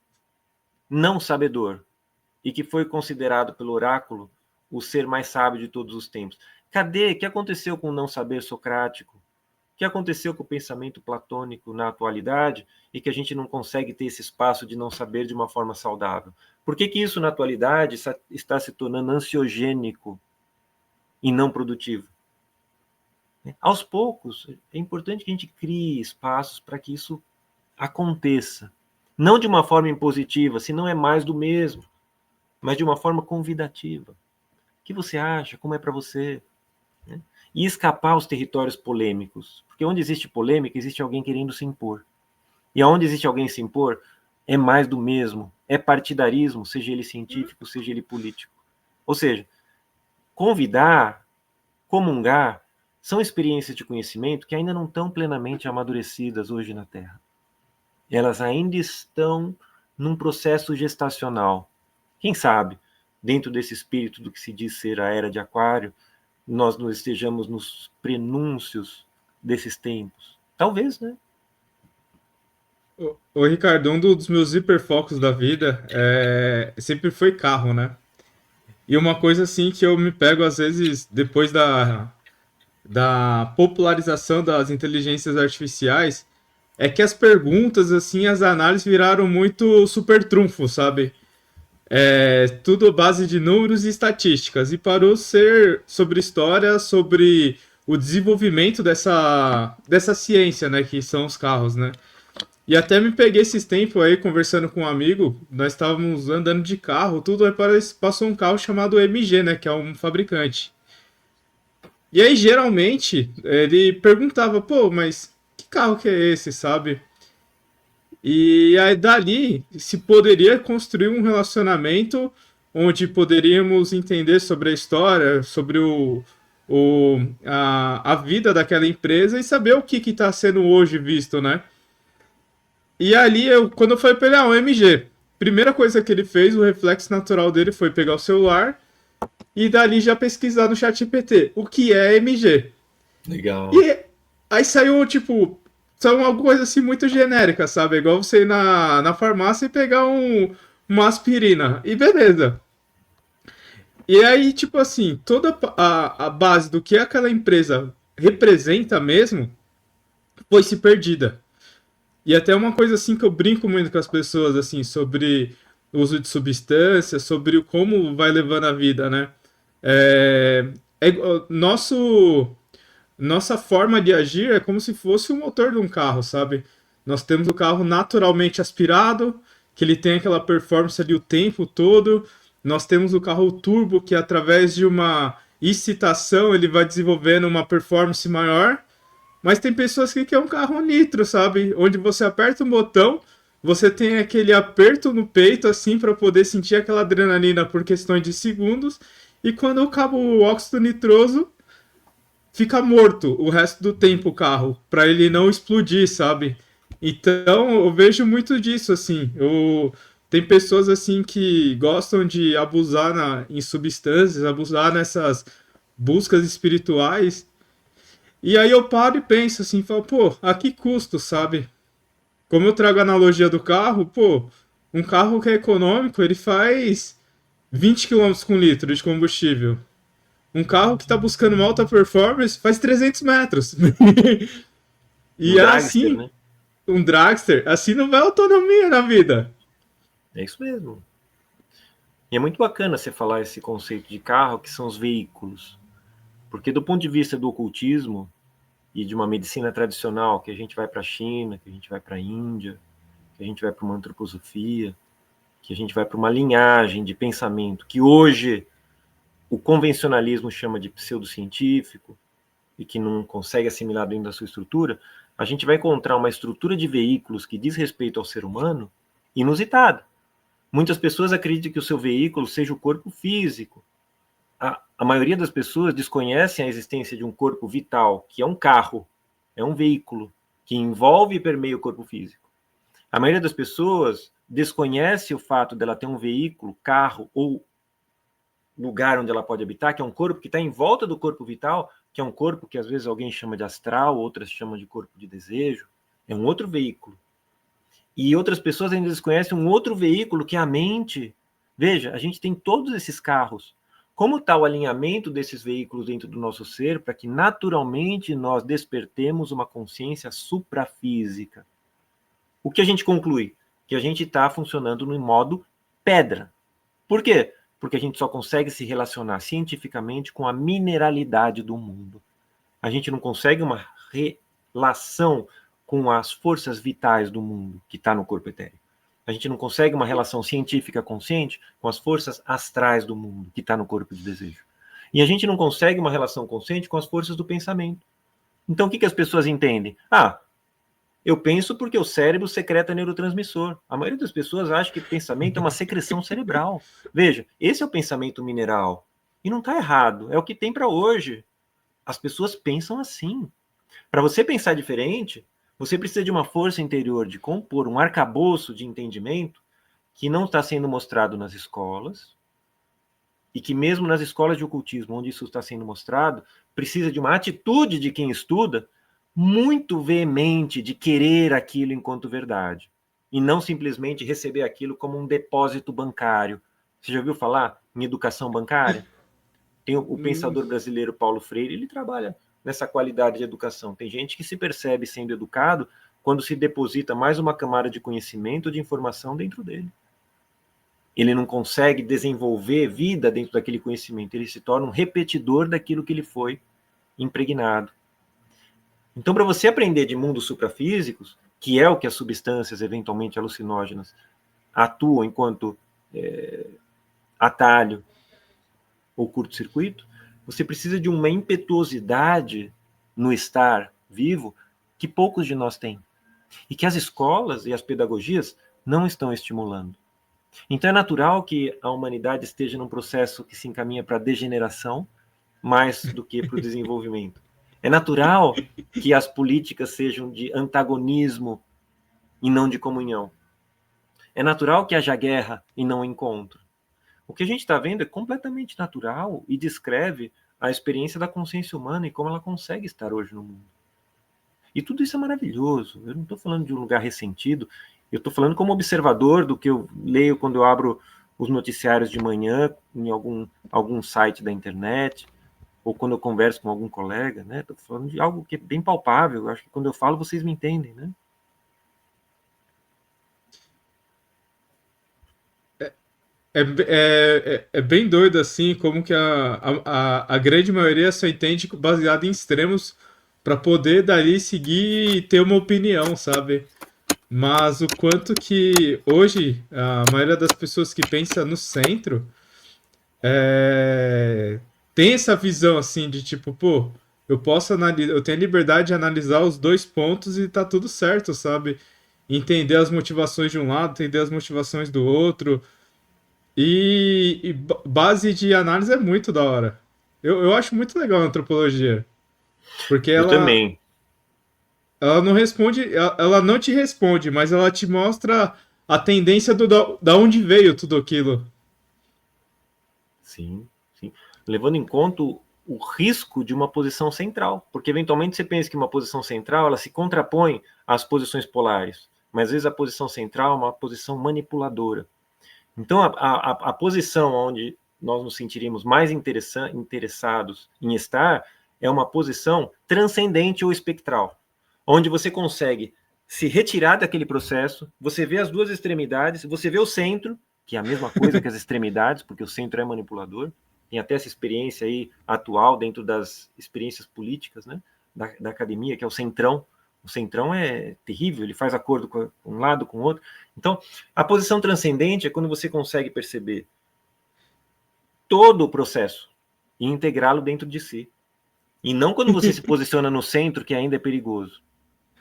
não sabedor, e que foi considerado pelo oráculo o ser mais sábio de todos os tempos. Cadê? O que aconteceu com o não saber socrático? O que aconteceu com o pensamento platônico na atualidade e que a gente não consegue ter esse espaço de não saber de uma forma saudável? Por que isso, na atualidade, está se tornando ansiogênico e não produtivo? Aos poucos, é importante que a gente crie espaços para que isso aconteça. Não de uma forma impositiva, se não é mais do mesmo, mas de uma forma convidativa. O que você acha? Como é para você? E escapar aos territórios polêmicos. Porque onde existe polêmica, existe alguém querendo se impor. E onde existe alguém se impor, é mais do mesmo. É partidarismo, seja ele científico, seja ele político. Ou seja, convidar, comungar, são experiências de conhecimento que ainda não estão plenamente amadurecidas hoje na Terra. Elas ainda estão num processo gestacional. Quem sabe, dentro desse espírito do que se diz ser a Era de Aquário, nós não estejamos nos prenúncios desses tempos. Talvez, né? Ô, Ricardo, um dos meus hiperfocos da vida sempre foi carro, né? E uma coisa assim que eu me pego às vezes depois da popularização das inteligências artificiais é que as perguntas, assim, as análises viraram muito super trunfo, sabe? Tudo base de números e estatísticas. E parou ser sobre história, sobre o desenvolvimento dessa ciência, né? Que são os carros, né? E até me peguei esses tempos aí conversando com um amigo, nós estávamos andando de carro, tudo, aí passou um carro chamado MG, né, que é um fabricante. E aí, geralmente, ele perguntava, pô, mas que carro que é esse, sabe? E aí, dali, se poderia construir um relacionamento onde poderíamos entender sobre a história, sobre a vida daquela empresa e saber o que está sendo hoje visto, né? E ali, quando eu falei pra ele, um MG. Primeira coisa que ele fez, o reflexo natural dele foi pegar o celular e dali já pesquisar no chat GPT o que é MG. Legal. E aí saiu, tipo, são alguma coisa assim muito genérica, sabe? É igual você ir na farmácia e pegar uma aspirina. E beleza. E aí, tipo assim, toda a base do que aquela empresa representa mesmo foi se perdida. E até uma coisa assim que eu brinco muito com as pessoas, assim, sobre o uso de substâncias, sobre como vai levando a vida, né? É, é, nossa forma de agir é como se fosse o motor de um carro, sabe? Nós temos o carro naturalmente aspirado, que ele tem aquela performance ali o tempo todo. Nós temos o carro turbo, que através de uma excitação ele vai desenvolvendo uma performance maior. Mas tem pessoas que querem um carro nitro, sabe? Onde você aperta um botão, você tem aquele aperto no peito, assim, para poder sentir aquela adrenalina por questões de segundos. E quando acaba o óxido nitroso, fica morto o resto do tempo o carro, para ele não explodir, sabe? Então eu vejo muito disso, assim. Tem pessoas assim que gostam de abusar em substâncias, abusar nessas buscas espirituais. E aí eu paro e penso assim, falo, pô, a que custo, sabe? Como eu trago a analogia do carro, pô, um carro que é econômico, ele faz 20 quilômetros com litro de combustível. Um carro que está buscando uma alta performance faz 300 metros. Um E é dragster, assim, né? um dragster, assim não vai autonomia na vida. É isso mesmo. E é muito bacana você falar esse conceito de carro, que são os veículos. Porque do ponto de vista do ocultismo e de uma medicina tradicional, que a gente vai para a China, que a gente vai para a Índia, que a gente vai para uma antroposofia, que a gente vai para uma linhagem de pensamento que hoje o convencionalismo chama de pseudocientífico e que não consegue assimilar dentro da sua estrutura, a gente vai encontrar uma estrutura de veículos que diz respeito ao ser humano inusitada. Muitas pessoas acreditam que o seu veículo seja o corpo físico. A maioria das pessoas desconhecem a existência de um corpo vital, que é um carro, é um veículo, que envolve e permeia o corpo físico. A maioria das pessoas desconhece o fato dela ter um veículo, carro ou lugar onde ela pode habitar, que é um corpo que está em volta do corpo vital, que é um corpo que às vezes alguém chama de astral, outras chamam de corpo de desejo, é um outro veículo. E outras pessoas ainda desconhecem um outro veículo, que é a mente. Veja, a gente tem todos esses carros. Como está o alinhamento desses veículos dentro do nosso ser para que naturalmente nós despertemos uma consciência suprafísica? O que a gente conclui? Que a gente está funcionando no modo pedra. Por quê? Porque a gente só consegue se relacionar cientificamente com a mineralidade do mundo. A gente não consegue uma relação com as forças vitais do mundo que está no corpo etéreo. A gente não consegue uma relação científica consciente com as forças astrais do mundo que está no corpo de desejo. E a gente não consegue uma relação consciente com as forças do pensamento. Então o que as pessoas entendem? Eu penso porque o cérebro secreta neurotransmissor. A maioria das pessoas acha que pensamento é uma secreção cerebral. Veja, esse é o pensamento mineral. E não está errado, é o que tem para hoje. As pessoas pensam assim. Para você pensar diferente, você precisa de uma força interior de compor um arcabouço de entendimento que não está sendo mostrado nas escolas e que mesmo nas escolas de ocultismo, onde isso está sendo mostrado, precisa de uma atitude de quem estuda muito veemente de querer aquilo enquanto verdade e não simplesmente receber aquilo como um depósito bancário. Você já ouviu falar em educação bancária? Tem o pensador brasileiro Paulo Freire, ele trabalha nessa qualidade de educação. Tem gente que se percebe sendo educado quando se deposita mais uma camada de conhecimento, de informação dentro dele. Ele não consegue desenvolver vida dentro daquele conhecimento, ele se torna um repetidor daquilo que ele foi impregnado. Então, para você aprender de mundos suprafísicos, que é o que as substâncias eventualmente alucinógenas atuam enquanto atalho ou curto-circuito, você precisa de uma impetuosidade no estar vivo que poucos de nós têm. E que as escolas e as pedagogias não estão estimulando. Então é natural que a humanidade esteja num processo que se encaminha para a degeneração mais do que para o desenvolvimento. É natural que as políticas sejam de antagonismo e não de comunhão. É natural que haja guerra e não encontro. O que a gente está vendo é completamente natural e descreve a experiência da consciência humana e como ela consegue estar hoje no mundo. E tudo isso é maravilhoso. Eu não estou falando de um lugar ressentido, eu estou falando como observador do que eu leio quando eu abro os noticiários de manhã em algum site da internet, ou quando eu converso com algum colega, né? Estou falando de algo que é bem palpável. Eu acho que quando eu falo, vocês me entendem, né? É bem doido assim, como que a grande maioria só entende baseado em extremos para poder dali seguir e ter uma opinião, sabe? Mas o quanto que hoje a maioria das pessoas que pensa no centro é, tem essa visão assim de tipo, pô, eu posso analisar, eu tenho a liberdade de analisar os dois pontos e tá tudo certo, sabe? Entender as motivações de um lado, entender as motivações do outro. Base de análise é muito da hora. Eu acho muito legal a antropologia. Porque Eu ela, também. ela não responde, ela não te responde, mas ela te mostra a tendência da onde veio tudo aquilo. Sim, sim. Levando em conta o risco de uma posição central, porque eventualmente você pensa que uma posição central ela se contrapõe às posições polares, mas às vezes a posição central é uma posição manipuladora. Então a posição onde nós nos sentiríamos mais interessados em estar é uma posição transcendente ou espectral, onde você consegue se retirar daquele processo, você vê as duas extremidades, você vê o centro, que é a mesma coisa que as extremidades, porque o centro é manipulador. Tem até essa experiência aí atual dentro das experiências políticas, né, da academia, que é o centrão. O centrão é terrível, ele faz acordo com um lado, com o outro. Então, a posição transcendente é quando você consegue perceber todo o processo e integrá-lo dentro de si. E não quando você se posiciona no centro, que ainda é perigoso,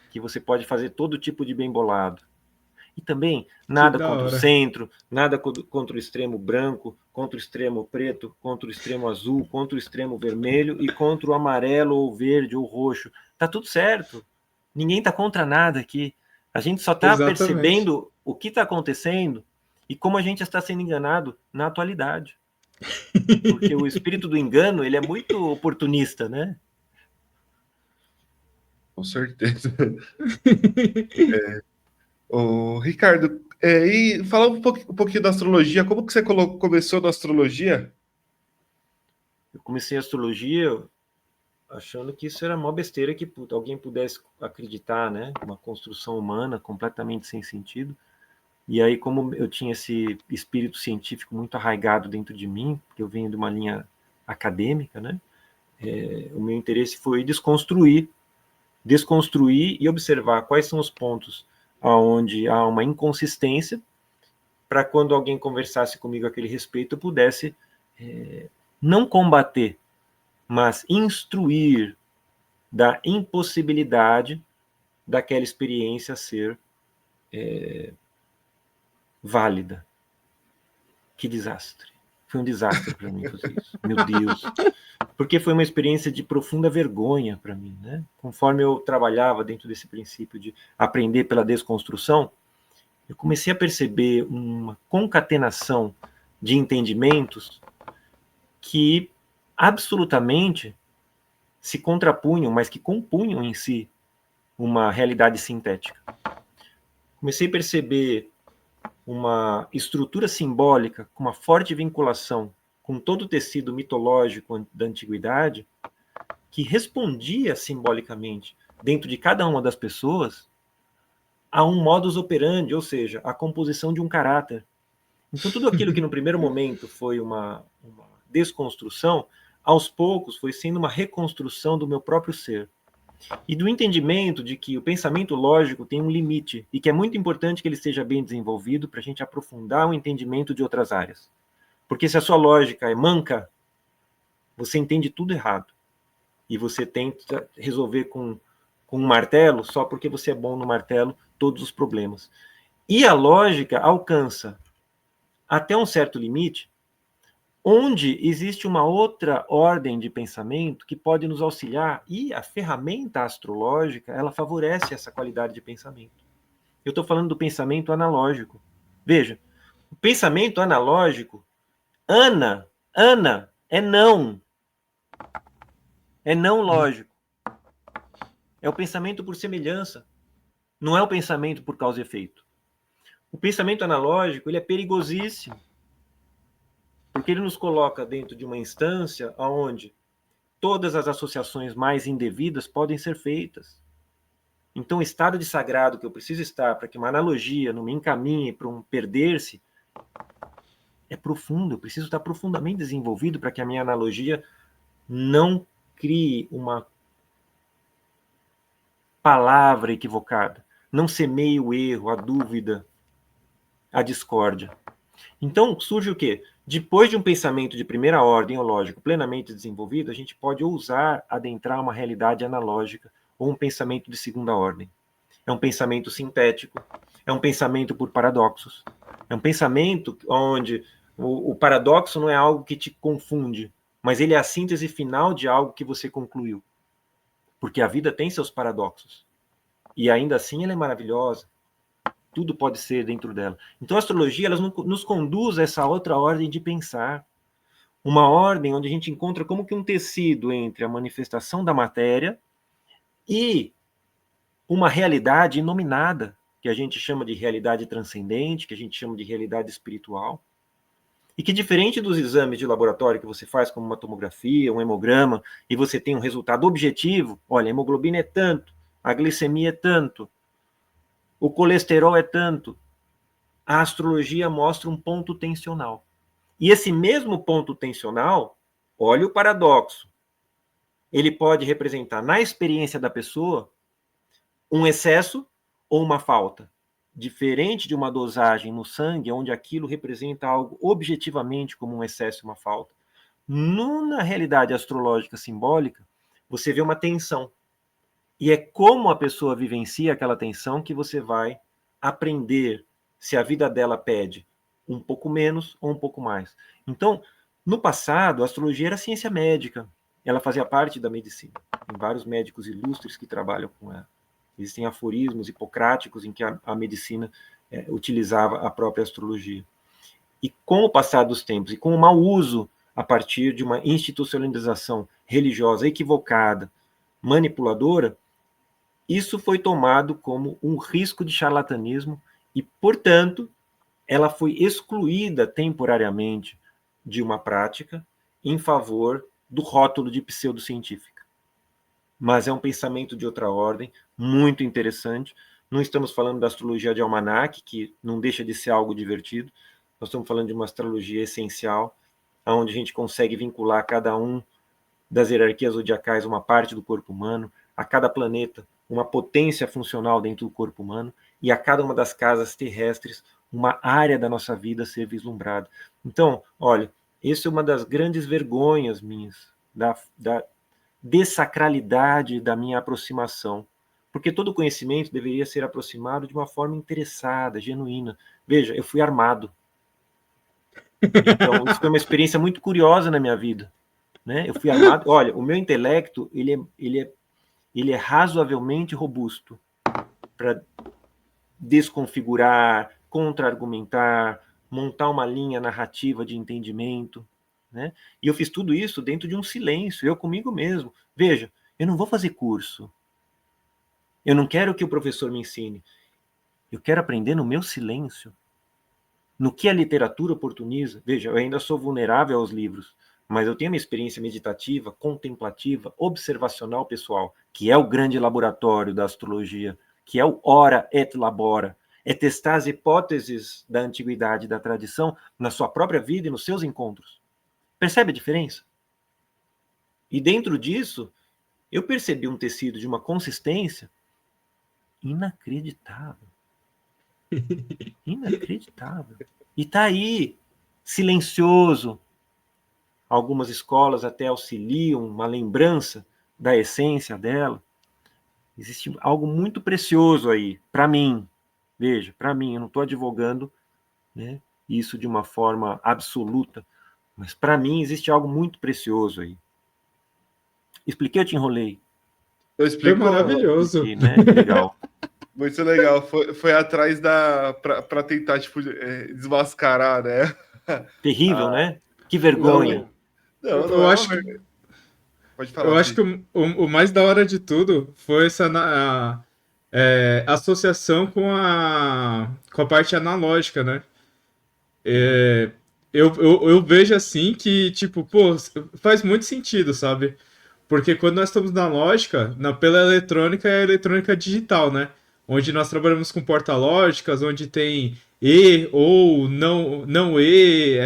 que você pode fazer todo tipo de bem bolado. E também Que nada da contra o hora. centro, nada contra o extremo branco, contra o extremo preto, contra o extremo azul, contra o extremo vermelho e contra o amarelo ou verde ou roxo. Tá tudo certo. Ninguém tá contra nada aqui. A gente só está Exatamente. percebendo o que está acontecendo e como a gente está sendo enganado na atualidade. Porque o espírito do engano, ele é muito oportunista, né? Com certeza. Ô, Ricardo, e falar um pouquinho da astrologia. Como que você começou na astrologia? Eu comecei a astrologia achando que isso era uma besteira que alguém pudesse acreditar, né? Uma construção humana completamente sem sentido. E aí, como eu tinha esse espírito científico muito arraigado dentro de mim, porque eu venho de uma linha acadêmica, né? O meu interesse foi desconstruir e observar quais são os pontos aonde há uma inconsistência, para quando alguém conversasse comigo a aquele respeito, eu pudesse não combater, mas instruir da impossibilidade daquela experiência ser válida. Que desastre. Foi um desastre para mim fazer isso. Meu Deus. Porque foi uma experiência de profunda vergonha para mim, né? Conforme eu trabalhava dentro desse princípio de aprender pela desconstrução, eu comecei a perceber uma concatenação de entendimentos que absolutamente se contrapunham, mas que compunham em si uma realidade sintética. Comecei a perceber uma estrutura simbólica com uma forte vinculação com todo o tecido mitológico da antiguidade, que respondia simbolicamente, dentro de cada uma das pessoas, a um modus operandi, ou seja, a composição de um caráter. Então, tudo aquilo que no primeiro momento foi uma desconstrução, aos poucos foi sendo uma reconstrução do meu próprio ser. E do entendimento de que o pensamento lógico tem um limite e que é muito importante que ele seja bem desenvolvido para a gente aprofundar o entendimento de outras áreas. Porque se a sua lógica é manca, você entende tudo errado. E você tenta resolver com um martelo só porque você é bom no martelo todos os problemas. E a lógica alcança até um certo limite, onde existe uma outra ordem de pensamento que pode nos auxiliar, e a ferramenta astrológica, ela favorece essa qualidade de pensamento. Eu estou falando do pensamento analógico. Veja, o pensamento analógico, Ana, é não. É não lógico. É o pensamento por semelhança. Não é o pensamento por causa e efeito. O pensamento analógico, ele é perigosíssimo. Porque ele nos coloca dentro de uma instância onde todas as associações mais indevidas podem ser feitas. Então, o estado de sagrado que eu preciso estar para que uma analogia não me encaminhe para um perder-se é profundo. Eu preciso estar profundamente desenvolvido para que a minha analogia não crie uma palavra equivocada, não semeie o erro, a dúvida, a discórdia. Então, surge o quê? Depois de um pensamento de primeira ordem, ou lógico, plenamente desenvolvido, a gente pode ousar adentrar uma realidade analógica ou um pensamento de segunda ordem. É um pensamento sintético, é um pensamento por paradoxos, é um pensamento onde o paradoxo não é algo que te confunde, mas ele é a síntese final de algo que você concluiu. Porque a vida tem seus paradoxos. E ainda assim ela é maravilhosa. Tudo pode ser dentro dela. Então a astrologia ela nos conduz a essa outra ordem de pensar. Uma ordem onde a gente encontra como que um tecido entre a manifestação da matéria e uma realidade inominada, que a gente chama de realidade transcendente, que a gente chama de realidade espiritual. E que diferente dos exames de laboratório que você faz, como uma tomografia, um hemograma, e você tem um resultado objetivo, olha, a hemoglobina é tanto, a glicemia é tanto, o colesterol é tanto, a astrologia mostra um ponto tensional. E esse mesmo ponto tensional, olha o paradoxo, ele pode representar na experiência da pessoa um excesso ou uma falta. Diferente de uma dosagem no sangue, onde aquilo representa algo objetivamente como um excesso e uma falta. Na realidade astrológica simbólica, você vê uma tensão. E é como a pessoa vivencia aquela tensão que você vai aprender se a vida dela pede um pouco menos ou um pouco mais. Então, no passado, a astrologia era ciência médica. Ela fazia parte da medicina. Tem vários médicos ilustres que trabalham com ela. Existem aforismos hipocráticos em que a medicina utilizava a própria astrologia. E com o passar dos tempos, e com o mau uso a partir de uma institucionalização religiosa equivocada, manipuladora, isso foi tomado como um risco de charlatanismo e, portanto, ela foi excluída temporariamente de uma prática em favor do rótulo de pseudocientífica. Mas é um pensamento de outra ordem, muito interessante. Não estamos falando da astrologia de almanaque, que não deixa de ser algo divertido. Nós estamos falando de uma astrologia essencial, onde a gente consegue vincular cada um das hierarquias zodiacais uma parte do corpo humano, a cada planeta uma potência funcional dentro do corpo humano, e a cada uma das casas terrestres uma área da nossa vida ser vislumbrada. Então, olha, essa é uma das grandes vergonhas minhas, da dessacralidade da minha aproximação. Porque todo conhecimento deveria ser aproximado de uma forma interessada, genuína. Veja, eu fui armado. Então, isso foi uma experiência muito curiosa na minha vida. Né? Eu fui armado. Olha, o meu intelecto ele é razoavelmente robusto para desconfigurar, contra-argumentar, montar uma linha narrativa de entendimento. Né? E eu fiz tudo isso dentro de um silêncio, eu comigo mesmo. Veja, eu não vou fazer curso. Eu não quero que o professor me ensine. Eu quero aprender no meu silêncio. No que a literatura oportuniza. Veja, eu ainda sou vulnerável aos livros, mas eu tenho uma experiência meditativa, contemplativa, observacional pessoal, que é o grande laboratório da astrologia, que é o ora et labora. É testar as hipóteses da antiguidade e da tradição na sua própria vida e nos seus encontros. Percebe a diferença? E dentro disso, eu percebi um tecido de uma consistência inacreditável. Inacreditável. E está aí, silencioso. Algumas escolas até auxiliam uma lembrança da essência dela. Existe algo muito precioso aí, para mim. Veja, para mim, eu não estou advogando, né, isso de uma forma absoluta, mas para mim existe algo muito precioso aí. Expliquei ou te enrolei? Eu Foi explico, maravilhoso. Expliquei, né? Que legal. muito legal. Foi atrás pra tentar, tipo, desmascarar, né? Terrível, Ah, né? Que vergonha. não, não Eu é uma acho que verdade. Pode Eu falar, acho que Fih. o mais da hora de tudo foi essa associação com a parte analógica, né? Uhum. É, eu vejo assim que, tipo, pô, faz muito sentido, sabe? Porque quando nós estamos na lógica, pela eletrônica é a eletrônica digital, né? Onde nós trabalhamos com porta-lógicas, onde tem E ou não E,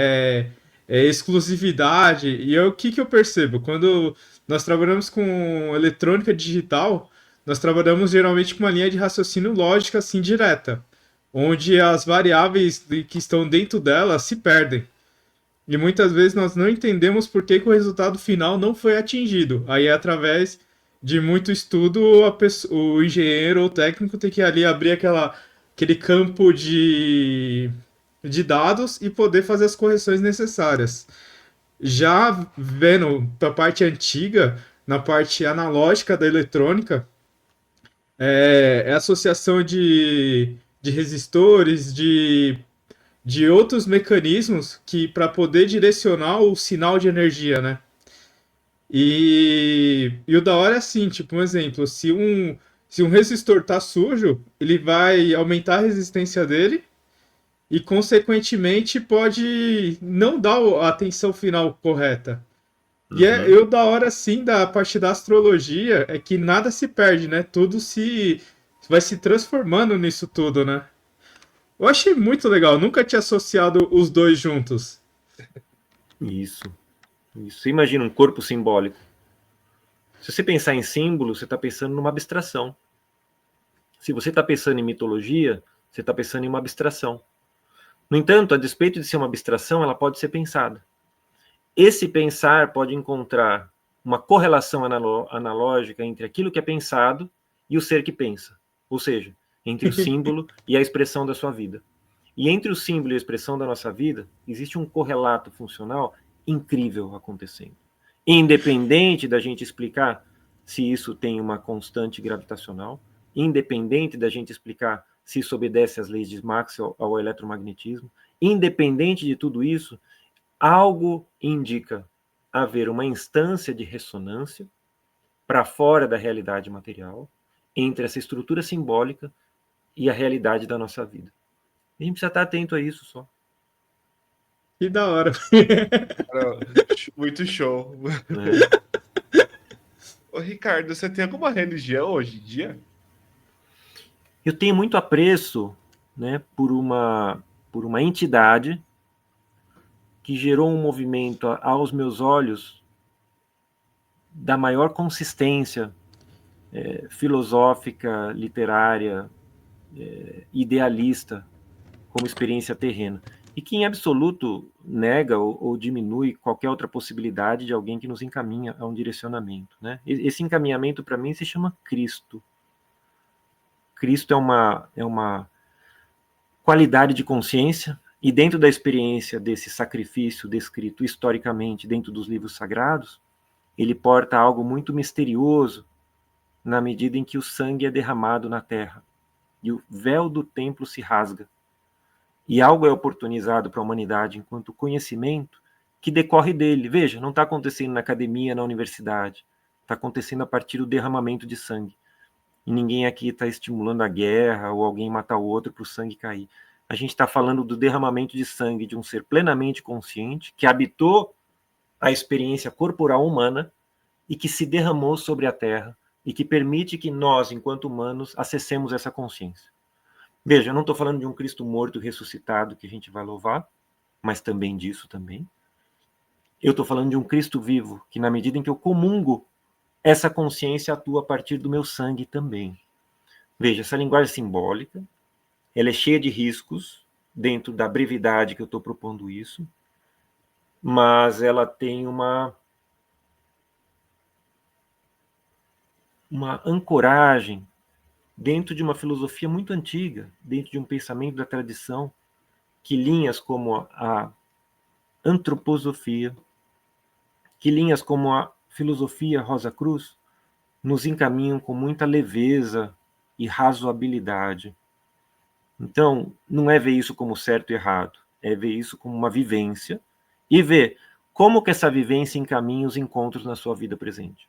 exclusividade. E o que, que eu percebo? Quando nós trabalhamos com eletrônica digital, nós trabalhamos geralmente com uma linha de raciocínio lógica assim direta, onde as variáveis que estão dentro dela se perdem. E muitas vezes nós não entendemos por que, que o resultado final não foi atingido. Aí é através de muito estudo, o engenheiro ou o técnico tem que ali abrir aquele campo de dados e poder fazer as correções necessárias. Já vendo para a parte antiga, na parte analógica da eletrônica, é associação de resistores, de outros mecanismos que para poder direcionar o sinal de energia, né? E o da hora é assim, tipo, um exemplo, se um resistor tá sujo, ele vai aumentar a resistência dele e, consequentemente, pode não dar a atenção final correta. E Uhum. o da hora, sim, da parte da astrologia é que nada se perde, né? Tudo se vai se transformando nisso tudo, né? Eu achei muito legal, nunca tinha associado os dois juntos. Isso. Isso. Você imagina um corpo simbólico. Se você pensar em símbolo, você está pensando numa abstração. Se você está pensando em mitologia, você está pensando em uma abstração. No entanto, a despeito de ser uma abstração, ela pode ser pensada. Esse pensar pode encontrar uma correlação analógica entre aquilo que é pensado e o ser que pensa. Ou seja, entre o símbolo e a expressão da sua vida. E entre o símbolo e a expressão da nossa vida, existe um correlato funcional incrível acontecendo. Independente da gente explicar se isso tem uma constante gravitacional, independente da gente explicar se isso obedece às leis de Maxwell ao eletromagnetismo, independente de tudo isso, algo indica haver uma instância de ressonância para fora da realidade material entre essa estrutura simbólica e a realidade da nossa vida. A gente precisa estar atento a isso só. Que da hora. Cara, muito show. Né? Ô, Ricardo, você tem alguma religião hoje em dia? Eu tenho muito apreço, né, por uma entidade que gerou um movimento aos meus olhos da maior consistência filosófica, literária, idealista como experiência terrena. E que em absoluto nega ou diminui qualquer outra possibilidade de alguém que nos encaminha a um direcionamento. Né? Esse encaminhamento, para mim, se chama Cristo. Cristo é uma qualidade de consciência, e dentro da experiência desse sacrifício descrito historicamente dentro dos livros sagrados, ele porta algo muito misterioso na medida em que o sangue é derramado na terra e o véu do templo se rasga. E algo é oportunizado para a humanidade enquanto conhecimento que decorre dele. Veja, não está acontecendo na academia, na universidade. Está acontecendo a partir do derramamento de sangue. E ninguém aqui está estimulando a guerra ou alguém matar o outro para o sangue cair. A gente está falando do derramamento de sangue de um ser plenamente consciente que habitou a experiência corporal humana e que se derramou sobre a Terra e que permite que nós, enquanto humanos, acessemos essa consciência. Veja, eu não estou falando de um Cristo morto ressuscitado que a gente vai louvar, mas também disso também. Eu estou falando de um Cristo vivo que, na medida em que eu comungo essa consciência atua a partir do meu sangue também. Veja, essa linguagem simbólica, ela é cheia de riscos, dentro da brevidade que eu estou propondo isso, mas ela tem uma ancoragem dentro de uma filosofia muito antiga, dentro de um pensamento da tradição, que linhas como a antroposofia, que linhas como a filosofia Rosa Cruz nos encaminham com muita leveza e razoabilidade. Então, não é ver isso como certo e errado, é ver isso como uma vivência e ver como que essa vivência encaminha os encontros na sua vida presente.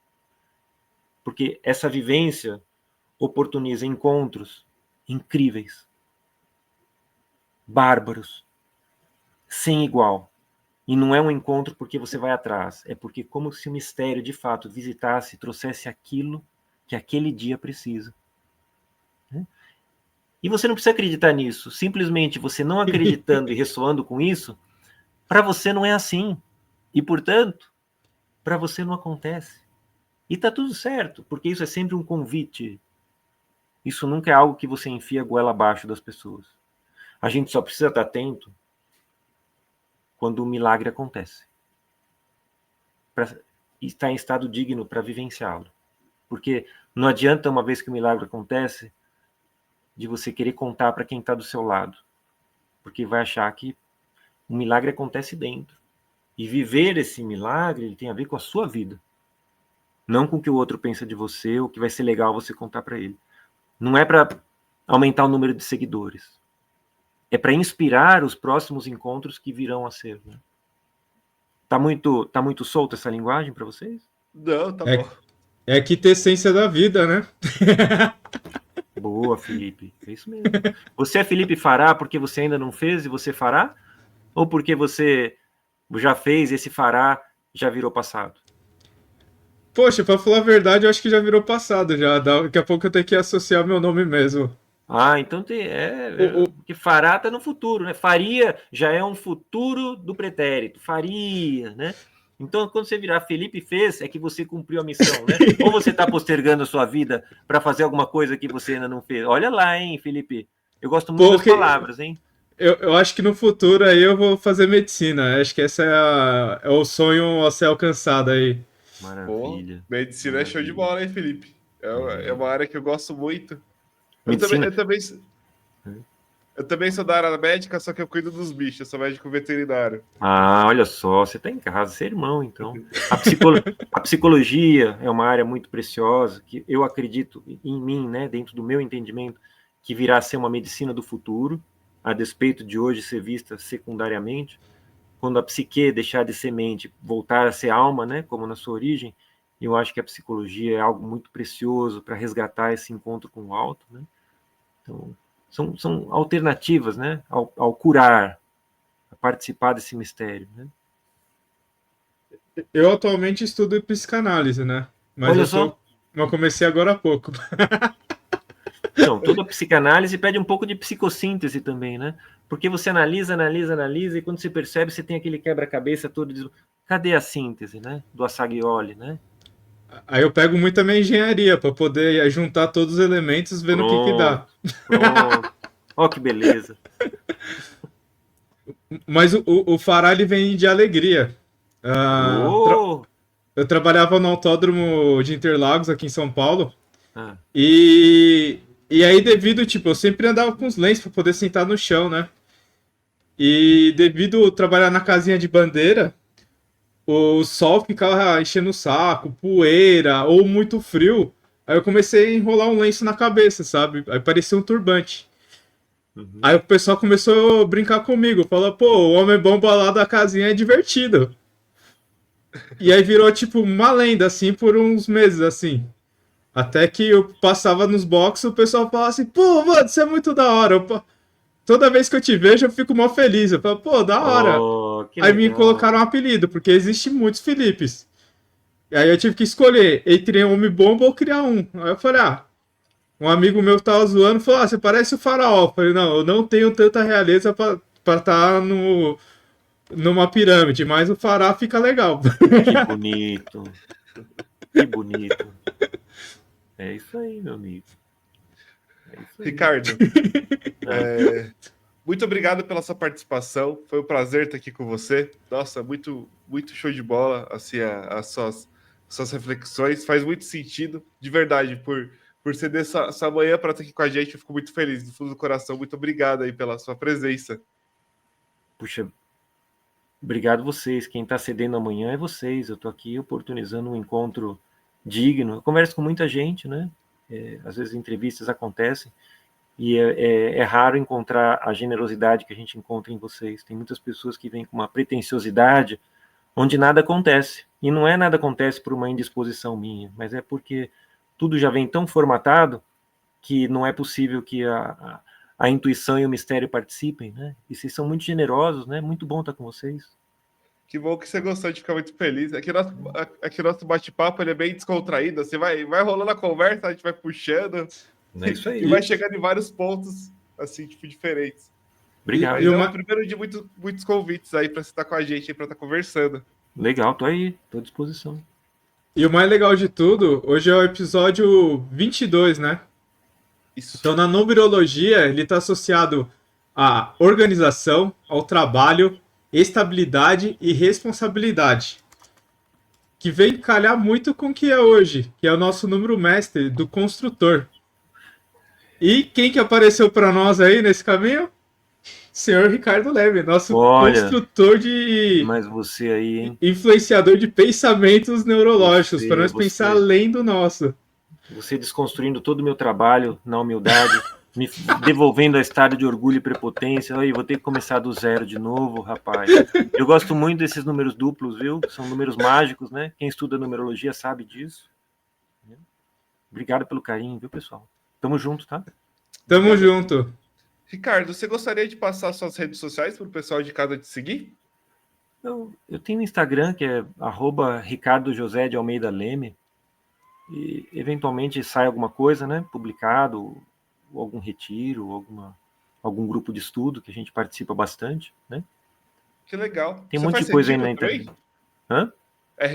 Porque essa vivência oportuniza encontros incríveis, bárbaros, sem igual. E não é um encontro porque você vai atrás, é porque como se o mistério de fato visitasse, trouxesse aquilo que aquele dia precisa. E você não precisa acreditar nisso, simplesmente você não acreditando e ressoando com isso, para você não é assim. E, portanto, para você não acontece. E tá tudo certo, porque isso é sempre um convite. Isso nunca é algo que você enfia a goela abaixo das pessoas. A gente só precisa estar atento quando o milagre acontece. Para estar em estado digno para vivenciá-lo. Porque não adianta, uma vez que o milagre acontece, de você querer contar para quem está do seu lado. Porque vai achar que o milagre acontece dentro. E viver esse milagre ele tem a ver com a sua vida. Não com o que o outro pensa de você, ou que vai ser legal você contar para ele. Não é para aumentar o número de seguidores. É para inspirar os próximos encontros que virão a ser. Né? Tá muito solta essa linguagem para vocês? Não, tá bom. É a quintessência da vida, né? Boa, Felipe. É isso mesmo. Você é Felipe Fará porque você ainda não fez e você fará? Ou porque você já fez e esse fará já virou passado? Poxa, pra falar a verdade, eu acho que já virou passado já. Daqui a pouco eu tenho que associar meu nome mesmo. Ah, então O, o- porque fará está no futuro, né? Faria já é um futuro do pretérito. Faria, né? Então, quando você virar Felipe fez, é que você cumpriu a missão, né? Ou você está postergando a sua vida para fazer alguma coisa que você ainda não fez. Olha lá, hein, Felipe? Eu gosto muito das Porque palavras, hein? eu acho que no futuro aí eu vou fazer medicina. Acho que esse é o sonho a ser alcançado aí. Pô, Maravilha. medicina é show de bola, hein, Felipe? É uma área que eu gosto muito. Medicina. Eu também sou da área médica, só que eu cuido dos bichos, eu sou médico veterinário. Ah, olha só, você está em casa, você é irmão, então. A psicologia é uma área muito preciosa, que eu acredito em mim, né, dentro do meu entendimento, que virá a ser uma medicina do futuro, a despeito de hoje ser vista secundariamente. Quando a psique deixar de ser mente, voltar a ser alma, né, como na sua origem, eu acho que a psicologia é algo muito precioso para resgatar esse encontro com o alto, né? Então, são alternativas, né, ao curar, a participar desse mistério, né? Eu atualmente estudo psicanálise, né? Mas Olha eu tô. só. Mas comecei agora há pouco. Então, toda psicanálise pede um pouco de psicossíntese também, né? Porque você analisa, e quando você percebe, você tem aquele quebra-cabeça todo. Cadê a síntese, né? Do Assagioli, né? Aí eu pego muito a minha engenharia para poder juntar todos os elementos, vendo o que que Pronto, dá. pronto. Ó, que beleza. Mas o Fará ele vem de alegria. Oh! Eu trabalhava no autódromo de Interlagos aqui em São Paulo. Ah, E aí, devido, tipo, eu sempre andava com os lenços para poder sentar no chão, né? E devido trabalhar na casinha de bandeira, o sol ficava enchendo o saco, poeira ou muito frio. Aí eu comecei a enrolar um lenço na cabeça, sabe? Aí parecia um turbante. uhum. Aí o pessoal começou a brincar comigo, falou, pô, o homem bomba lá da casinha é divertido. E aí virou tipo uma lenda, assim, por uns meses, assim. Até que eu passava nos boxes, o pessoal falava assim, pô, mano, isso é muito da hora. Toda vez que eu te vejo, eu fico mó feliz. Eu falo, pô, da hora. Oh, que Aí me legal. colocaram um apelido, porque existe muitos Filipes. E aí eu tive que escolher entre homem bomba ou criar um. Aí eu falei, um amigo meu que tava zoando falou, você parece o faraó. Eu falei, não, eu não tenho tanta realeza pra estar numa pirâmide, mas o fará fica legal. Que bonito. Que bonito. É isso aí, meu amigo. É isso aí. Ricardo, muito obrigado pela sua participação. Foi um prazer estar aqui com você. Nossa, muito, muito show de bola, assim, as suas reflexões. Faz muito sentido, de verdade, por ceder essa manhã para estar aqui com a gente. Eu fico muito feliz, do fundo do coração. Muito obrigado aí pela sua presença. Puxa, obrigado vocês. Quem está cedendo amanhã é vocês. Eu estou aqui oportunizando um encontro digno. Eu converso com muita gente, né? Às vezes entrevistas acontecem e é raro encontrar a generosidade que a gente encontra em vocês. Tem muitas pessoas que vêm com uma pretensiosidade onde nada acontece. E não é nada acontece por uma indisposição minha, mas é porque tudo já vem tão formatado que não é possível que a intuição e o mistério participem, né? E vocês são muito generosos, né? Muito bom estar com vocês. Que bom que você gostou de ficar muito feliz. Aqui nosso bate-papo ele é bem descontraído. Você vai rolando a conversa, a gente vai puxando. É isso aí. E vai chegando em vários pontos, assim, tipo, diferentes. Obrigado. Mas é o primeiro de muitos convites aí para você estar com a gente, para estar conversando. Legal, tô aí, tô à disposição. E o mais legal de tudo, hoje é o episódio 22, né? Isso. Então, na numerologia, ele está associado à organização, ao trabalho, estabilidade e responsabilidade. Que vem calhar muito com o que é hoje, que é o nosso número mestre do construtor. E quem que apareceu para nós aí nesse caminho? Senhor Ricardo Leme, nosso construtor de... Mas você aí, hein? Influenciador de pensamentos neurológicos, para nós pensar além do nosso. Você desconstruindo todo o meu trabalho na humildade, me devolvendo a estado de orgulho e prepotência. Aí, vou ter que começar do zero de novo, rapaz. Eu gosto muito desses números duplos, viu? São números mágicos, né? Quem estuda numerologia sabe disso. Obrigado pelo carinho, viu, pessoal? Tamo junto, tá? Tamo junto. Ricardo, você gostaria de passar suas redes sociais para o pessoal de casa te seguir? Eu tenho um Instagram que é @RicardoJosé de Almeida Leme. E eventualmente sai alguma coisa, né, publicado, ou algum retiro, algum grupo de estudo que a gente participa bastante, né? Que legal. Tem um monte de coisa aí na internet. Hã?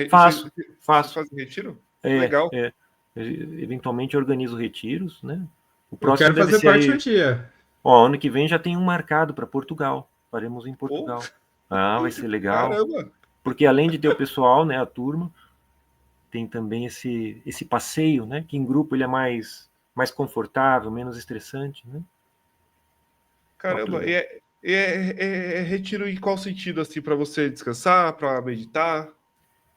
Faço. Você faz retiro? Legal. Eventualmente eu organizo retiros, né? O próximo eu quero fazer parte um dia. Ano que vem já tem um marcado para Portugal. Faremos em Portugal. Vai ser legal. Caramba. Porque além de ter o pessoal, né, a turma, tem também esse passeio, né? Que em grupo ele é mais confortável, menos estressante, né? Caramba, é retiro em qual sentido, assim, para você descansar, para meditar?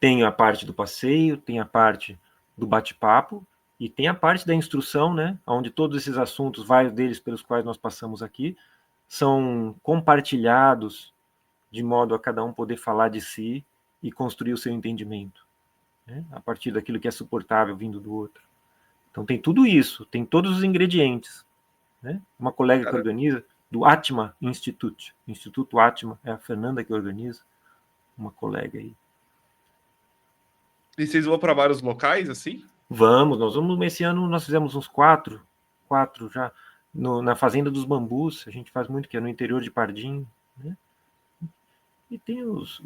Tem a parte do passeio, tem a parte do bate-papo e tem a parte da instrução, né? Onde todos esses assuntos, vários deles pelos quais nós passamos aqui, são compartilhados de modo a cada um poder falar de si e construir o seu entendimento, né? A partir daquilo que é suportável vindo do outro. Então tem tudo isso, tem todos os ingredientes, né? Uma colega que organiza, do Atma Institute, Instituto Atma, é a Fernanda que organiza, uma colega aí. E vocês vão para vários locais, assim? Nós vamos, esse ano nós fizemos uns quatro já, na Fazenda dos Bambus, a gente faz muito, que é no interior de Pardim, né? E tem os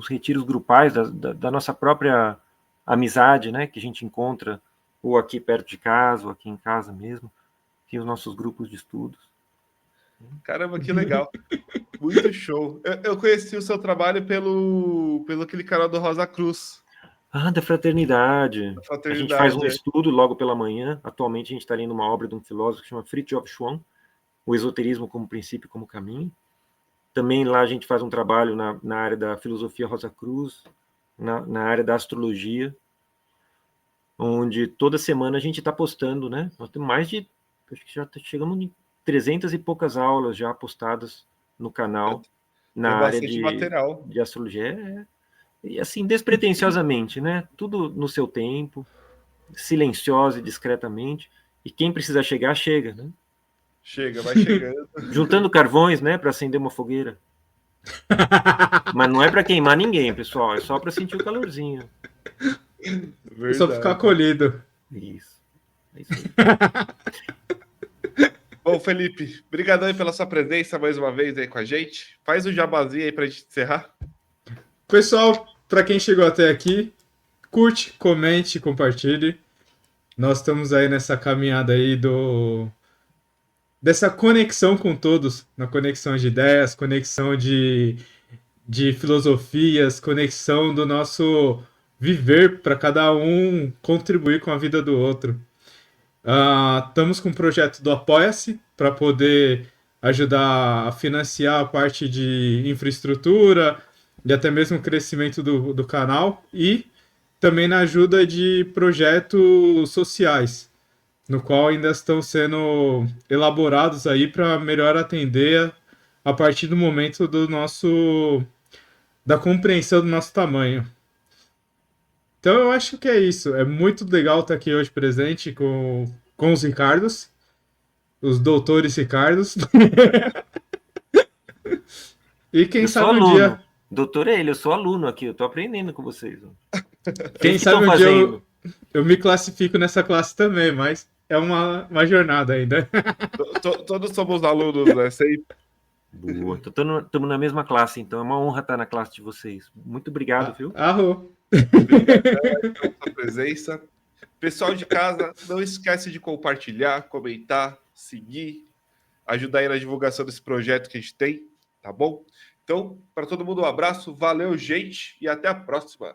retiros grupais da nossa própria amizade, né, que a gente encontra ou aqui perto de casa, ou aqui em casa mesmo, tem os nossos grupos de estudos. Caramba, que legal. Muito show. Eu conheci o seu trabalho pelo aquele canal do Rosa Cruz. Da Fraternidade. A gente faz um estudo logo pela manhã. Atualmente a gente está lendo uma obra de um filósofo que chama Fritjof Schwann, O Esoterismo como Princípio e como Caminho. Também lá a gente faz um trabalho na área da filosofia Rosa Cruz, na área da astrologia, onde toda semana a gente está postando, né? Nós temos acho que já chegamos em 300 e poucas aulas já postadas no canal, na área de astrologia. E assim, despretensiosamente, né? Tudo no seu tempo, silenciosa e discretamente. E quem precisa chegar, chega, né? Chega, vai chegando. Juntando carvões, né, para acender uma fogueira. Mas não é para queimar ninguém, pessoal. É só para sentir o calorzinho. É só ficar acolhido. Isso. É isso aí. Bom, Felipe, obrigadão aí pela sua presença mais uma vez aí com a gente. Faz o jabazinho aí pra gente encerrar. Pessoal, para quem chegou até aqui, curte, comente, compartilhe. Nós estamos aí nessa caminhada aí dessa conexão com todos, na conexão de ideias, conexão de filosofias, conexão do nosso viver para cada um contribuir com a vida do outro. Estamos com um projeto do Apoia-se para poder ajudar a financiar a parte de infraestrutura e até mesmo o crescimento do canal e também na ajuda de projetos sociais, no qual ainda estão sendo elaborados aí para melhor atender a partir do momento da compreensão do nosso tamanho. Então eu acho que é isso. É muito legal estar aqui hoje presente com os Ricardos, os doutores Ricardos. E quem Eu sou sabe um aluno. dia. Doutor é ele, eu sou aluno aqui, eu tô aprendendo com vocês. Quem Vocês que sabe estão um dia fazendo. eu me classifico nessa classe também, mas é uma jornada ainda. Todos somos alunos, né? Sempre. Boa, estamos na mesma classe, então é uma honra estar na classe de vocês. Muito obrigado, viu? Arro. Obrigado pela sua presença. Pessoal de casa, não esquece de compartilhar, comentar, seguir, ajudar aí na divulgação desse projeto que a gente tem, tá bom? Então, para todo mundo, um abraço, valeu, gente, e até a próxima.